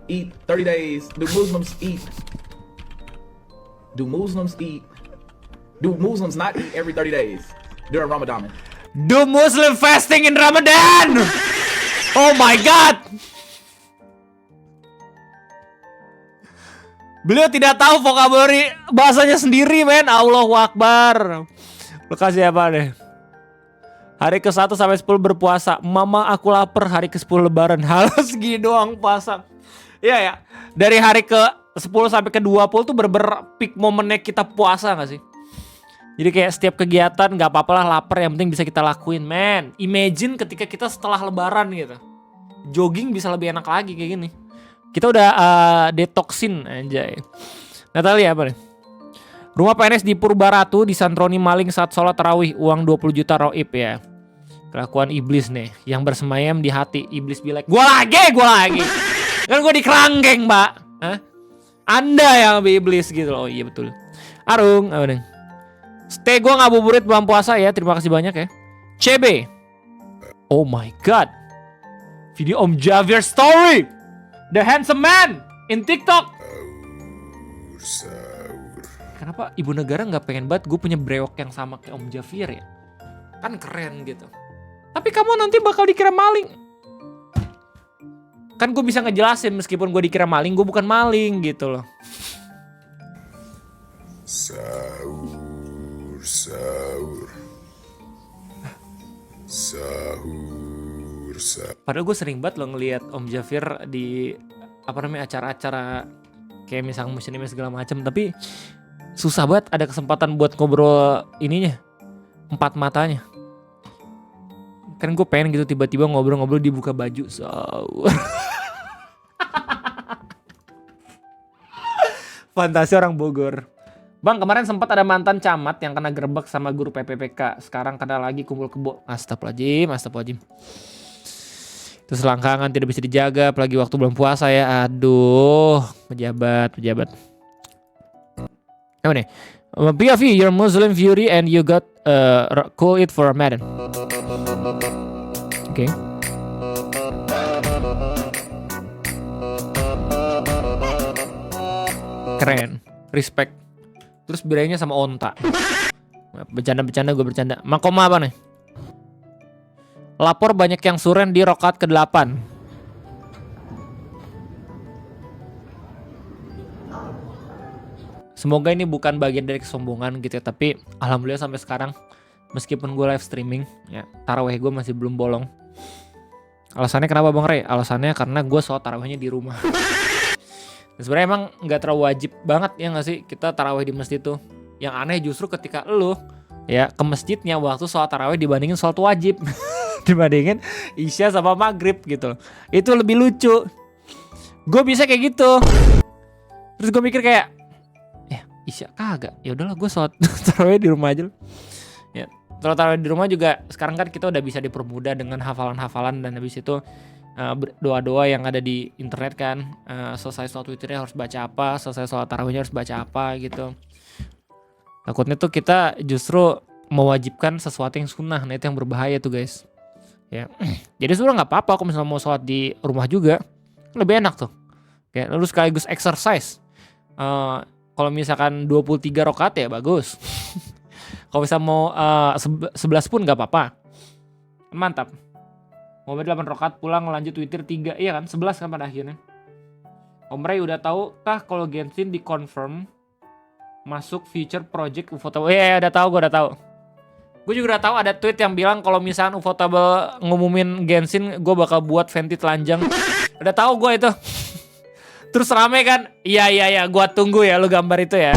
eat 30 days? Do Muslims eat? Do Muslims not eat every 30 days during Ramadan? Do Muslim fasting in Ramadan? Oh my God. Beliau tidak tahu vocabulary bahasanya sendiri, men. Allahu Akbar. Lokasi apa deh? Hari ke-1 sampai 10 berpuasa. Mama aku lapar, hari ke-10 lebaran. Halas segini doang puasa. Iya ya. Dari hari ke-10 sampai ke-20 tuh peak momennya kita puasa gak sih? Jadi kayak setiap kegiatan gak apa-apa lah, lapar yang penting bisa kita lakuin, men. Imagine ketika kita setelah lebaran gitu. Jogging bisa lebih enak lagi kayak gini. Kita udah detoksin anjay. Natalia apa nih? Rumah PNS di Purbaratu disantroni maling saat sholat tarawih, uang 20 juta roib ya. Kelakuan iblis nih yang bersemayam di hati. Iblis bilang, gua lagi. Kan gua di kerangkeng, Mbak. Hah? Anda yang lebih iblis gitu loh. Oh iya betul. Arung apa nih? Stay gue ngabuburit bulan puasa ya. Terima kasih banyak ya. CB. Oh my God. Video Om Javier story. The handsome man in TikTok. Kenapa ibu negara gak pengen banget gue punya brewok yang sama kayak Om Javier ya? Kan keren gitu. Tapi kamu nanti bakal dikira maling. Kan gue bisa ngejelasin meskipun gue dikira maling, gue bukan maling gitu loh. Sahur. Padahal gue sering banget loh ngelihat Om Javier di acara-acara kayak misalnya musim segala macam, tapi susah banget ada kesempatan buat ngobrol ininya 4 matanya. Kan gue pengen gitu tiba-tiba ngobrol-ngobrol dibuka baju sahur. Fantasi orang Bogor. Bang, kemarin sempat ada mantan camat yang kena gerbek sama guru PPPK. Sekarang kena lagi kumpul kebo. Astagfirullahaladzim. Itu selangkangan tidak bisa dijaga, apalagi waktu bulan puasa ya. Aduh, pejabat. Apa nih? POV, you're Muslim Fury and you got call it for Ramadan. Oke. Keren, respect. Terus bedanya sama onta. Bercanda gue bercanda. Makoma apa nih? Lapor banyak yang suren di rokaat ke-8. Semoga ini bukan bagian dari kesombongan gitu ya. Tapi alhamdulillah sampai sekarang meskipun gue live streaming ya, taraweh gue masih belum bolong. Alasannya kenapa Bang Rey? Alasannya karena gue sholat tarawehnya di rumah. Sebenarnya emang nggak terlalu wajib banget ya nggak sih kita tarawih di masjid tuh. Yang aneh justru ketika lu ya ke masjidnya waktu sholat tarawih dibandingin sholat wajib. Dibandingin isya sama maghrib gitu. Itu lebih lucu. Gue bisa kayak gitu. Terus gue mikir kayak isya kagak. Ya udahlah gue sholat tarawih di rumah aja. Ya, sholat tarawih di rumah juga sekarang kan kita udah bisa dipermudah dengan hafalan-hafalan dan habis itu doa-doa yang ada di internet kan. Selesai sholat witirnya harus baca apa, selesai sholat tarawihnya harus baca apa gitu. Takutnya tuh kita justru mewajibkan sesuatu yang sunnah. Nah itu yang berbahaya tuh guys. Ya, jadi sebenarnya nggak apa-apa kalau misalnya mau sholat di rumah juga, lebih enak tuh. Kayak lalu sekaligus exercise. Kalau misalkan 23 rakaat ya bagus. Kalau misalnya mau 11 pun nggak apa-apa. Mantap. Mau 8 rakaat pulang lanjut witir 3, iya kan? 11 kan pada akhirnya. Om Ray udah tahu kah kalau Genshin dikonfirm masuk future project Ufotable? Iya, udah tahu, gue udah tahu. Gue juga udah tahu ada tweet yang bilang kalau misalnya Ufotable ngumumin Genshin, gue bakal buat Fenty telanjang. Udah tahu gue itu. Terus rame kan? Iya, gue tunggu ya lu gambar itu ya.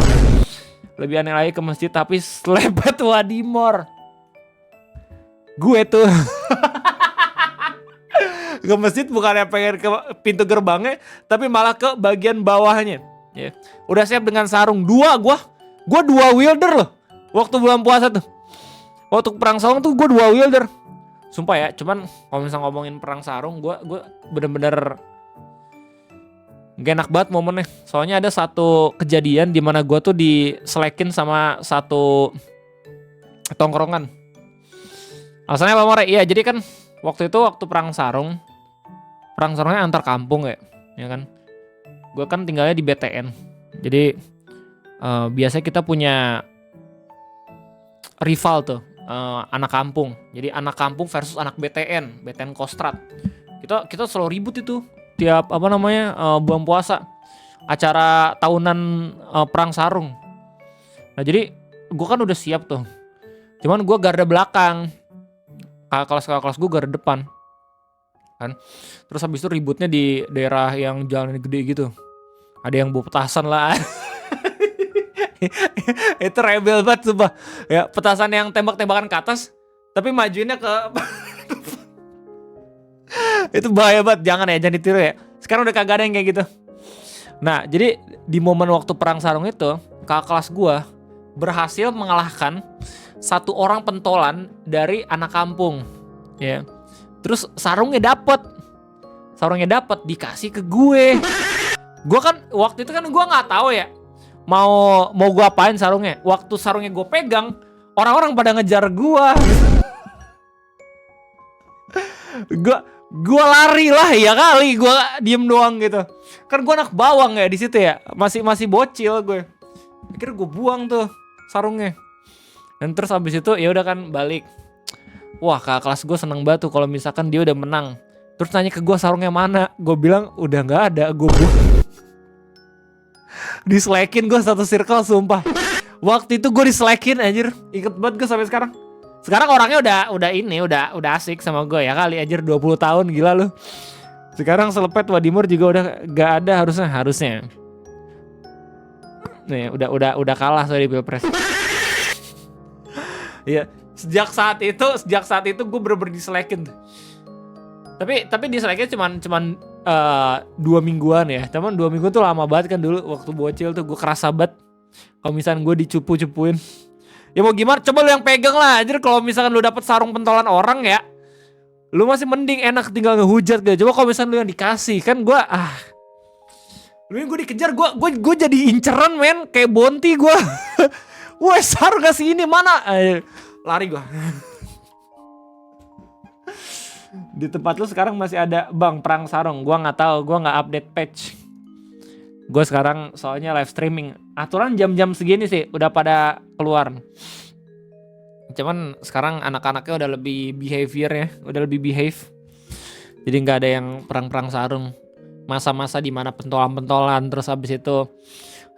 Lebih aneh lagi ke masjid tapi selebet Wadimor. Gue tuh ke masjid bukannya pengen ke pintu gerbangnya, tapi malah ke bagian bawahnya. Ya. Udah siap dengan sarung. Gue 2 wielder loh. Waktu bulan puasa tuh. Waktu perang sarung tuh gue 2 wielder. Sumpah ya, cuman kalau misalnya ngomongin perang sarung, gue bener-bener gak enak banget momennya. Soalnya ada satu kejadian di mana gue tuh diselekin sama satu tongkrongan. Alasannya apa More? Iya, jadi kan waktu perang sarungnya antar kampung ya kan. Gue kan tinggalnya di BTN. Jadi biasanya kita punya rival tuh, anak kampung. Jadi anak kampung versus anak BTN Kostrad. Kita selalu ribut itu tiap bulan puasa, acara tahunan perang sarung. Nah jadi gue kan udah siap tuh, cuman gue garda belakang, kelas gue garda depan kan. Terus habis itu ributnya di daerah yang jalan gede gitu, ada yang bawa petasan lah. Itu rebel banget sumpah ya, petasan yang tembak-tembakan ke atas tapi majuinnya ke itu bahaya banget, jangan ditiru ya. Sekarang udah kagak ada yang kayak gitu. Nah jadi di momen waktu perang sarung itu, kakak kelas gue berhasil mengalahkan satu orang pentolan dari anak kampung ya. Terus sarungnya dapet dikasih ke gue. Gue kan waktu itu kan gue nggak tahu ya mau gue apain sarungnya. Waktu sarungnya gue pegang, orang-orang pada ngejar gue. Gue lari lah ya kali, gue diem doang gitu. Kan gue anak bawang ya di situ ya, masih bocil gue. Akhirnya gue buang tuh sarungnya. Dan terus abis itu ya udah kan balik. Wah kakak kelas gue seneng banget tuh kalau misalkan dia udah menang. Terus nanya ke gue sarungnya mana, gue bilang udah nggak ada, gue buang. Diselekin gue satu circle sumpah. Waktu itu gue diselekin anjir, inget banget gue sampai sekarang. Sekarang orangnya udah asik sama gue ya kali anjir, 20 tahun gila lu. Sekarang selepet Wadimor juga udah gak ada harusnya. Nih udah kalah soalnya di Pilpres. Iya, sejak saat itu gue bener-bener diselekin. Tapi diselekin cuman 2 mingguan ya. Cuman 2 minggu tuh lama banget kan dulu waktu bocil tuh, gue kerasa banget kalau misalnya gue dicupu-cupuin. Ya mau gimana, coba lu yang pegang lah anjir. Kalau misalkan lu dapet sarung pentolan orang ya, lu masih mending enak tinggal ngehujat gitu. Coba kalau misalkan lu yang dikasih, kan gue lu yang gue dikejar, gue jadi inceran men, kayak Bonti gue. Wah sarung kasih ini mana, lari gue. Di tempat lu sekarang masih ada bang perang sarung? Gue nggak tahu, gue nggak update patch. Gue sekarang soalnya live streaming. Aturan jam-jam segini sih udah pada keluar. Cuman sekarang anak-anaknya udah lebih behavior ya, udah lebih behave. Jadi nggak ada yang perang-perang sarung. Masa-masa dimana pentolan-pentolan terus habis itu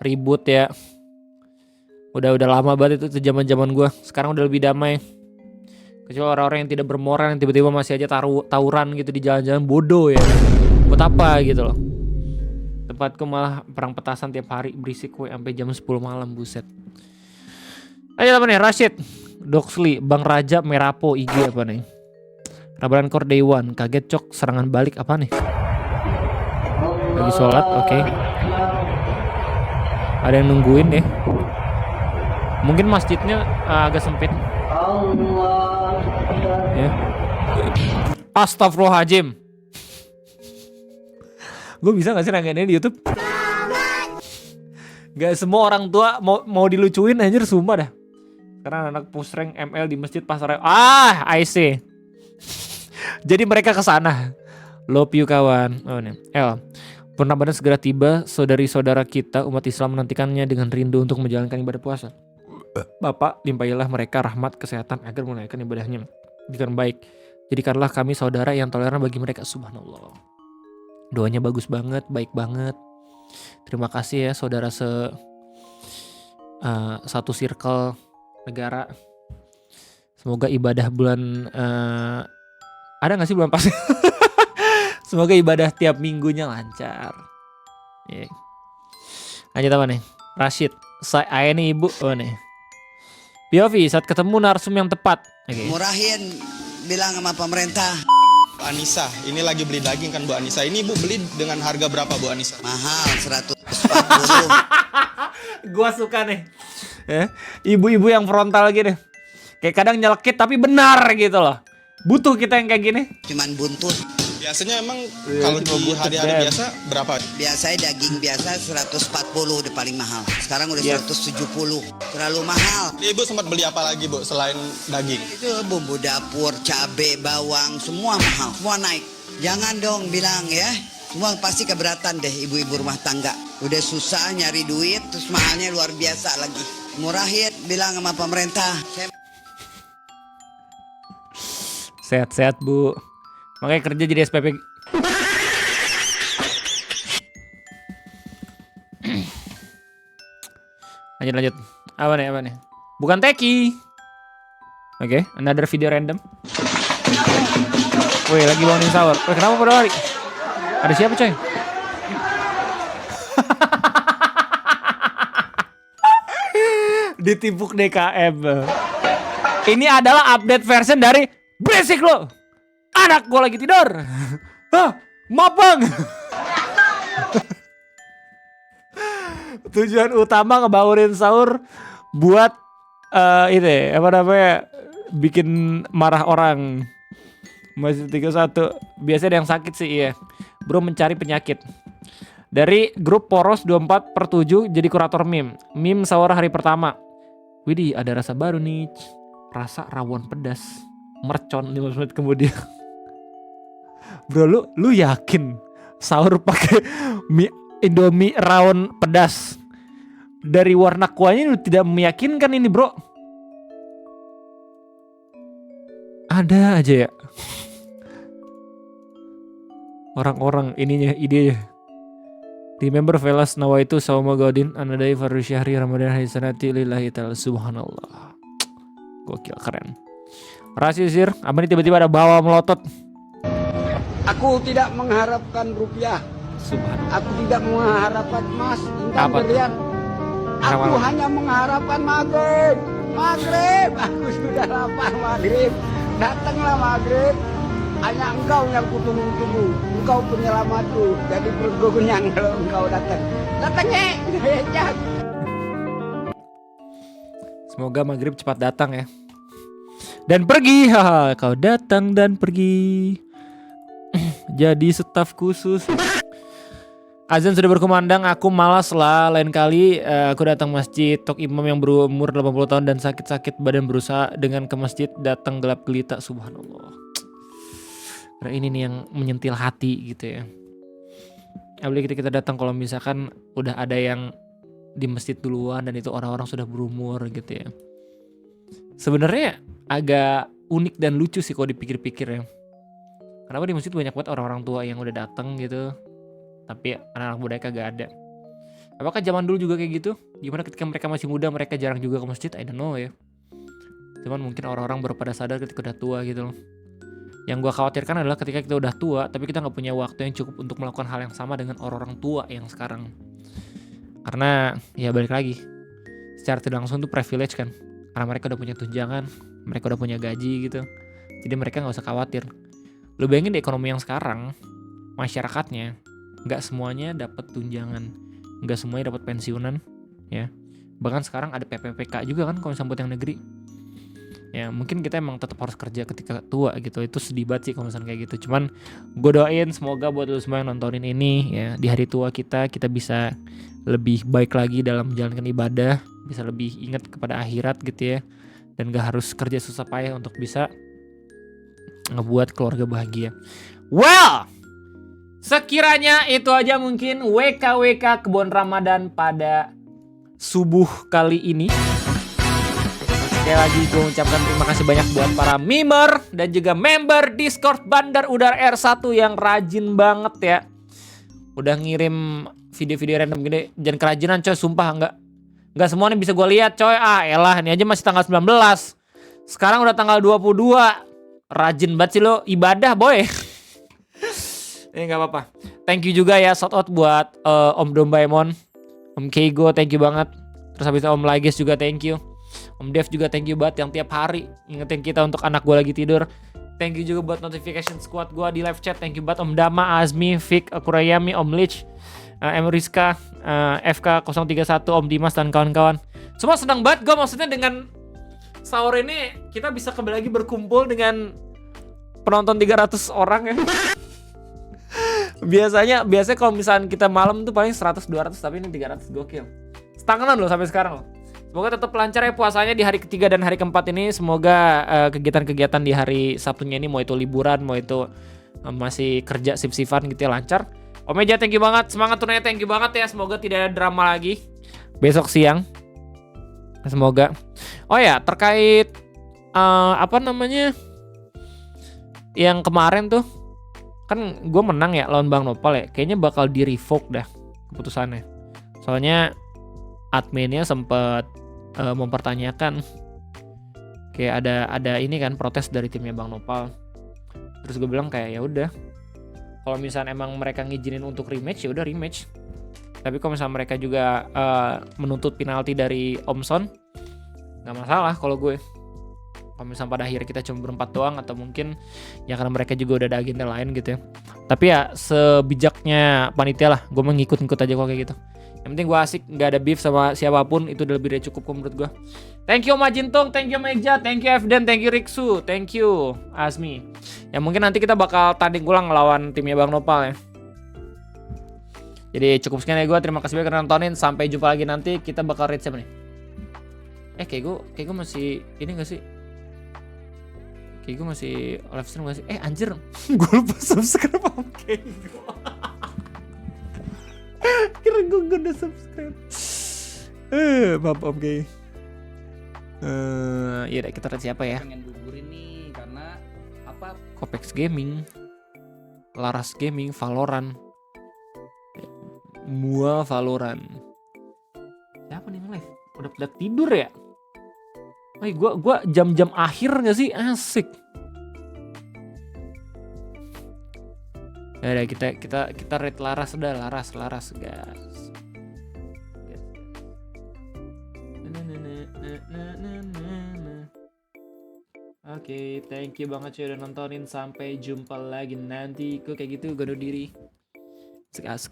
ribut ya. Udah lama banget itu zaman-zaman gue. Sekarang udah lebih damai. Kecuali orang-orang yang tidak bermoral yang tiba-tiba masih aja tawuran gitu di jalan-jalan, bodoh ya. Buat apa gitu loh. Tempatku malah perang petasan tiap hari, berisik gue sampai jam 10 malam, buset. Ayo apa nih, Rashid, Doxley, Bang Raja, Merapo, IG apa nih? Rabaran Core Day One, kaget cok, serangan balik apa nih? Lagi sholat, oke. Ada yang nungguin deh. Mungkin masjidnya agak sempit. Ya. Astagfirullahaladzim. Gue bisa gak sih nangainnya di YouTube? Gak semua orang tua mau dilucuin anjir, sumpah dah. Karena anak push rank ML di masjid pasar. I see. Jadi mereka ke sana. Love you kawan. Oh nih. Purnama Ramadan segera tiba, saudari-saudara kita umat Islam menantikannya dengan rindu untuk menjalankan ibadah puasa. Bapak, limpahilah mereka rahmat kesehatan agar menunaikan ibadahnya dengan baik. Jadikanlah kami saudara yang toleran bagi mereka. Subhanallah. Doanya bagus banget, baik banget. Terima kasih ya saudara satu circle negara. Semoga ibadah bulan ada nggak sih bulan pas? Semoga ibadah tiap minggunya lancar. Yeah. Lanjut apa nih? Rashid, saya nih ibu. Oh nih. POV saat ketemu narsum yang tepat. Okay. Murahin bilang sama pemerintah. Bu Anissa, ini lagi beli daging kan Bu Anissa. Ini Bu beli dengan harga berapa Bu Anissa? Mahal 140. Gua suka nih. Ibu-ibu yang frontal gini. Kayak kadang nyelekit tapi benar gitu loh. Butuh kita yang kayak gini. Cuman buntut. Biasanya emang kalau di hari-hari biasa berapa? Biasanya daging biasa 140 udah paling mahal. Sekarang udah 170. Terlalu mahal. Ibu sempat beli apa lagi Bu selain daging? Itu bumbu dapur, cabai, bawang, semua mahal. Semua naik. Jangan dong bilang ya. Semua pasti keberatan deh ibu-ibu rumah tangga. Udah susah nyari duit, terus mahalnya luar biasa lagi. Murahin bilang sama pemerintah. Sehat-sehat Bu. Makanya kerja jadi SPP. Lanjut. Apa nih? Bukan Teki. Oke, another video random. Woi, lagi bangunin sahur. Woi, kenapa pada lari? Ada siapa coy? Ditimpuk DKM. Ini adalah update version dari berisik lo. Anak gue lagi tidur. Hah, maaf bang. Tujuan utama ngebangunin sahur buat ini apa namanya, bikin marah orang. Masih 31. Biasanya ada yang sakit sih, iya. Bro mencari penyakit. Dari grup Poros 24/7 jadi kurator meme. Meme sahur hari pertama. Widih, ada rasa baru nih. Rasa rawon pedas. Mercon 15 menit kemudian. Bro, lu yakin sahur pakai mie Indomie rawon pedas? Dari warna kuahnya lu tidak meyakinkan ini, bro. Ada aja ya orang-orang ininya, idenya. Remember velas nawaitu sauma godin anadai faru syahri ramadan hasanati lillahi ta'ala. Subhanallah. Gokil, keren. Rasisir, apa nih tiba-tiba ada bawah melotot. Aku tidak mengharapkan rupiah. Aku tidak mengharapkan emas, intan berlian. Aku hanya mengharapkan maghrib. Maghrib, aku sudah lapar maghrib. Datanglah maghrib. Hanya engkau yang kutunggu-tunggu. Engkau penyelamatku. Jadi perutku kenyang kalau engkau datang. Datangnya, hejat. Semoga maghrib cepat datang ya. Dan pergi, haha, kau datang dan pergi. Jadi staf khusus. Azan sudah berkumandang, aku malas lah. Lain kali aku datang masjid. Tok imam yang berumur 80 tahun dan sakit-sakit badan berusaha dengan ke masjid, datang gelap gelita. Subhanallah. Karena ini nih yang menyentil hati gitu ya. Apalagi kita datang kalau misalkan udah ada yang di masjid duluan dan itu orang-orang sudah berumur gitu ya. Sebenarnya agak unik dan lucu sih kalau dipikir-pikir ya. Kenapa di masjid banyak banget orang-orang tua yang udah datang gitu, tapi anak-anak muda kagak ada. Apakah zaman dulu juga kayak gitu? Gimana ketika mereka masih muda mereka jarang juga ke masjid? I don't know ya. Cuman mungkin orang-orang baru pada sadar ketika udah tua gitu loh. Yang gue khawatirkan adalah ketika kita udah tua tapi kita gak punya waktu yang cukup untuk melakukan hal yang sama dengan orang-orang tua yang sekarang. Karena ya balik lagi, secara tidak langsung tuh privilege kan. Karena mereka udah punya tunjangan, mereka udah punya gaji gitu. Jadi mereka gak usah khawatir. Lu bayangin di ekonomi yang sekarang, masyarakatnya nggak semuanya dapat tunjangan, nggak semuanya dapat pensiunan, ya. Bahkan sekarang ada PPPK juga kan kalau sambut yang negeri. Ya mungkin kita emang tetap harus kerja ketika tua gitu. Itu sedih banget sih kalau misalnya kayak gitu. Cuman gue doain semoga buat lu semua yang nontonin ini ya, di hari tua kita bisa lebih baik lagi dalam menjalankan ibadah, bisa lebih ingat kepada akhirat gitu ya, dan gak harus kerja susah payah untuk bisa ngebuat keluarga bahagia. Well, sekiranya itu aja mungkin WKWK Kebun Ramadan pada subuh kali ini. Sekali lagi gue ucapkan terima kasih banyak buat para mimer dan juga member Discord Bandar Udara R1 yang rajin banget ya. Udah ngirim video-video random gini. Jangan kerajinan coy, sumpah nggak semua nih bisa gue lihat coy. Elah ini aja masih tanggal 19. Sekarang udah tanggal 22. Rajin banget sih lo, ibadah boy. Nggak apa-apa. Thank you juga ya, shout out buat Om Dombaemon, Om Keigo, thank you banget. Terus habis itu Om Lages juga thank you. Om Dev juga thank you banget yang tiap hari ingetin kita untuk anak gue lagi tidur. Thank you juga buat notification squad gue di live chat. Thank you buat Om Dama, Azmi, Fik, Kurayami, Om Lich, M Rizka, FK031, Om Dimas dan kawan-kawan. Semua senang banget gue, maksudnya dengan sahur ini kita bisa kembali lagi berkumpul dengan penonton 300 orang ya. Biasanya kalau misalnya kita malam tuh paling 100-200, tapi ini 300, gokil. Stagnan loh sampai sekarang loh. Semoga tetap lancar ya puasanya di hari ketiga dan hari keempat ini. Semoga kegiatan-kegiatan di hari Sabtunya ini, mau itu liburan, mau itu masih kerja sip-sipan gitu ya, lancar. Om Eja thank you banget, semangat tunai thank you banget ya. Semoga tidak ada drama lagi besok siang. Semoga. Oh ya, terkait apa namanya yang kemarin tuh, kan gue menang ya lawan Bang Nopal ya. Kayaknya bakal di revoke dah keputusannya. Soalnya adminnya sempat mempertanyakan, kayak ada ini kan protes dari timnya Bang Nopal. Terus gue bilang kayak ya udah, kalau misalnya emang mereka ngizinin untuk rematch ya udah rematch. Tapi kalau misalnya mereka juga menuntut penalti dari Om Son, nggak masalah kalau gue. Kalau misalnya pada akhirnya kita cuma berempat doang, atau mungkin ya karena mereka juga udah ada agenda lain gitu ya. Tapi ya sebijaknya panitia lah, gue mengikut-ikut aja kok kayak gitu. Yang penting gue asik, nggak ada beef sama siapapun, itu udah lebih dari cukup kok menurut gue. Thank you Majintung, thank you Megja, thank you Evden, thank you Riksu, thank you Azmi. Ya mungkin nanti kita bakal tanding ulang ngelawan timnya Bang Nopal ya. Jadi cukup sekian ya gue, terima kasih banyak karena nontonin. Sampai jumpa lagi nanti, kita bakal raid siapa nih? Kayak gue masih ini gak sih? Kayak gue masih live stream gak sih? Anjir, gue lupa subscribe Om Keigo. Kira gue udah subscribe. Maaf Om Keigo. Yaudah kita lihat siapa ya. Pengen gugurin nih karena apa? Kopex Gaming, Laras Gaming, Valorant, Mua Valorant. Siapa nih live? Udah pada tidur ya? Gua jam-jam akhir gak sih? Asik. Ya udah kita rate Laras udah, Laras guys. Oke, thank you banget cuy udah nontonin. Sampai jumpa lagi nanti. Kok kayak gitu, gue diri. Sekas.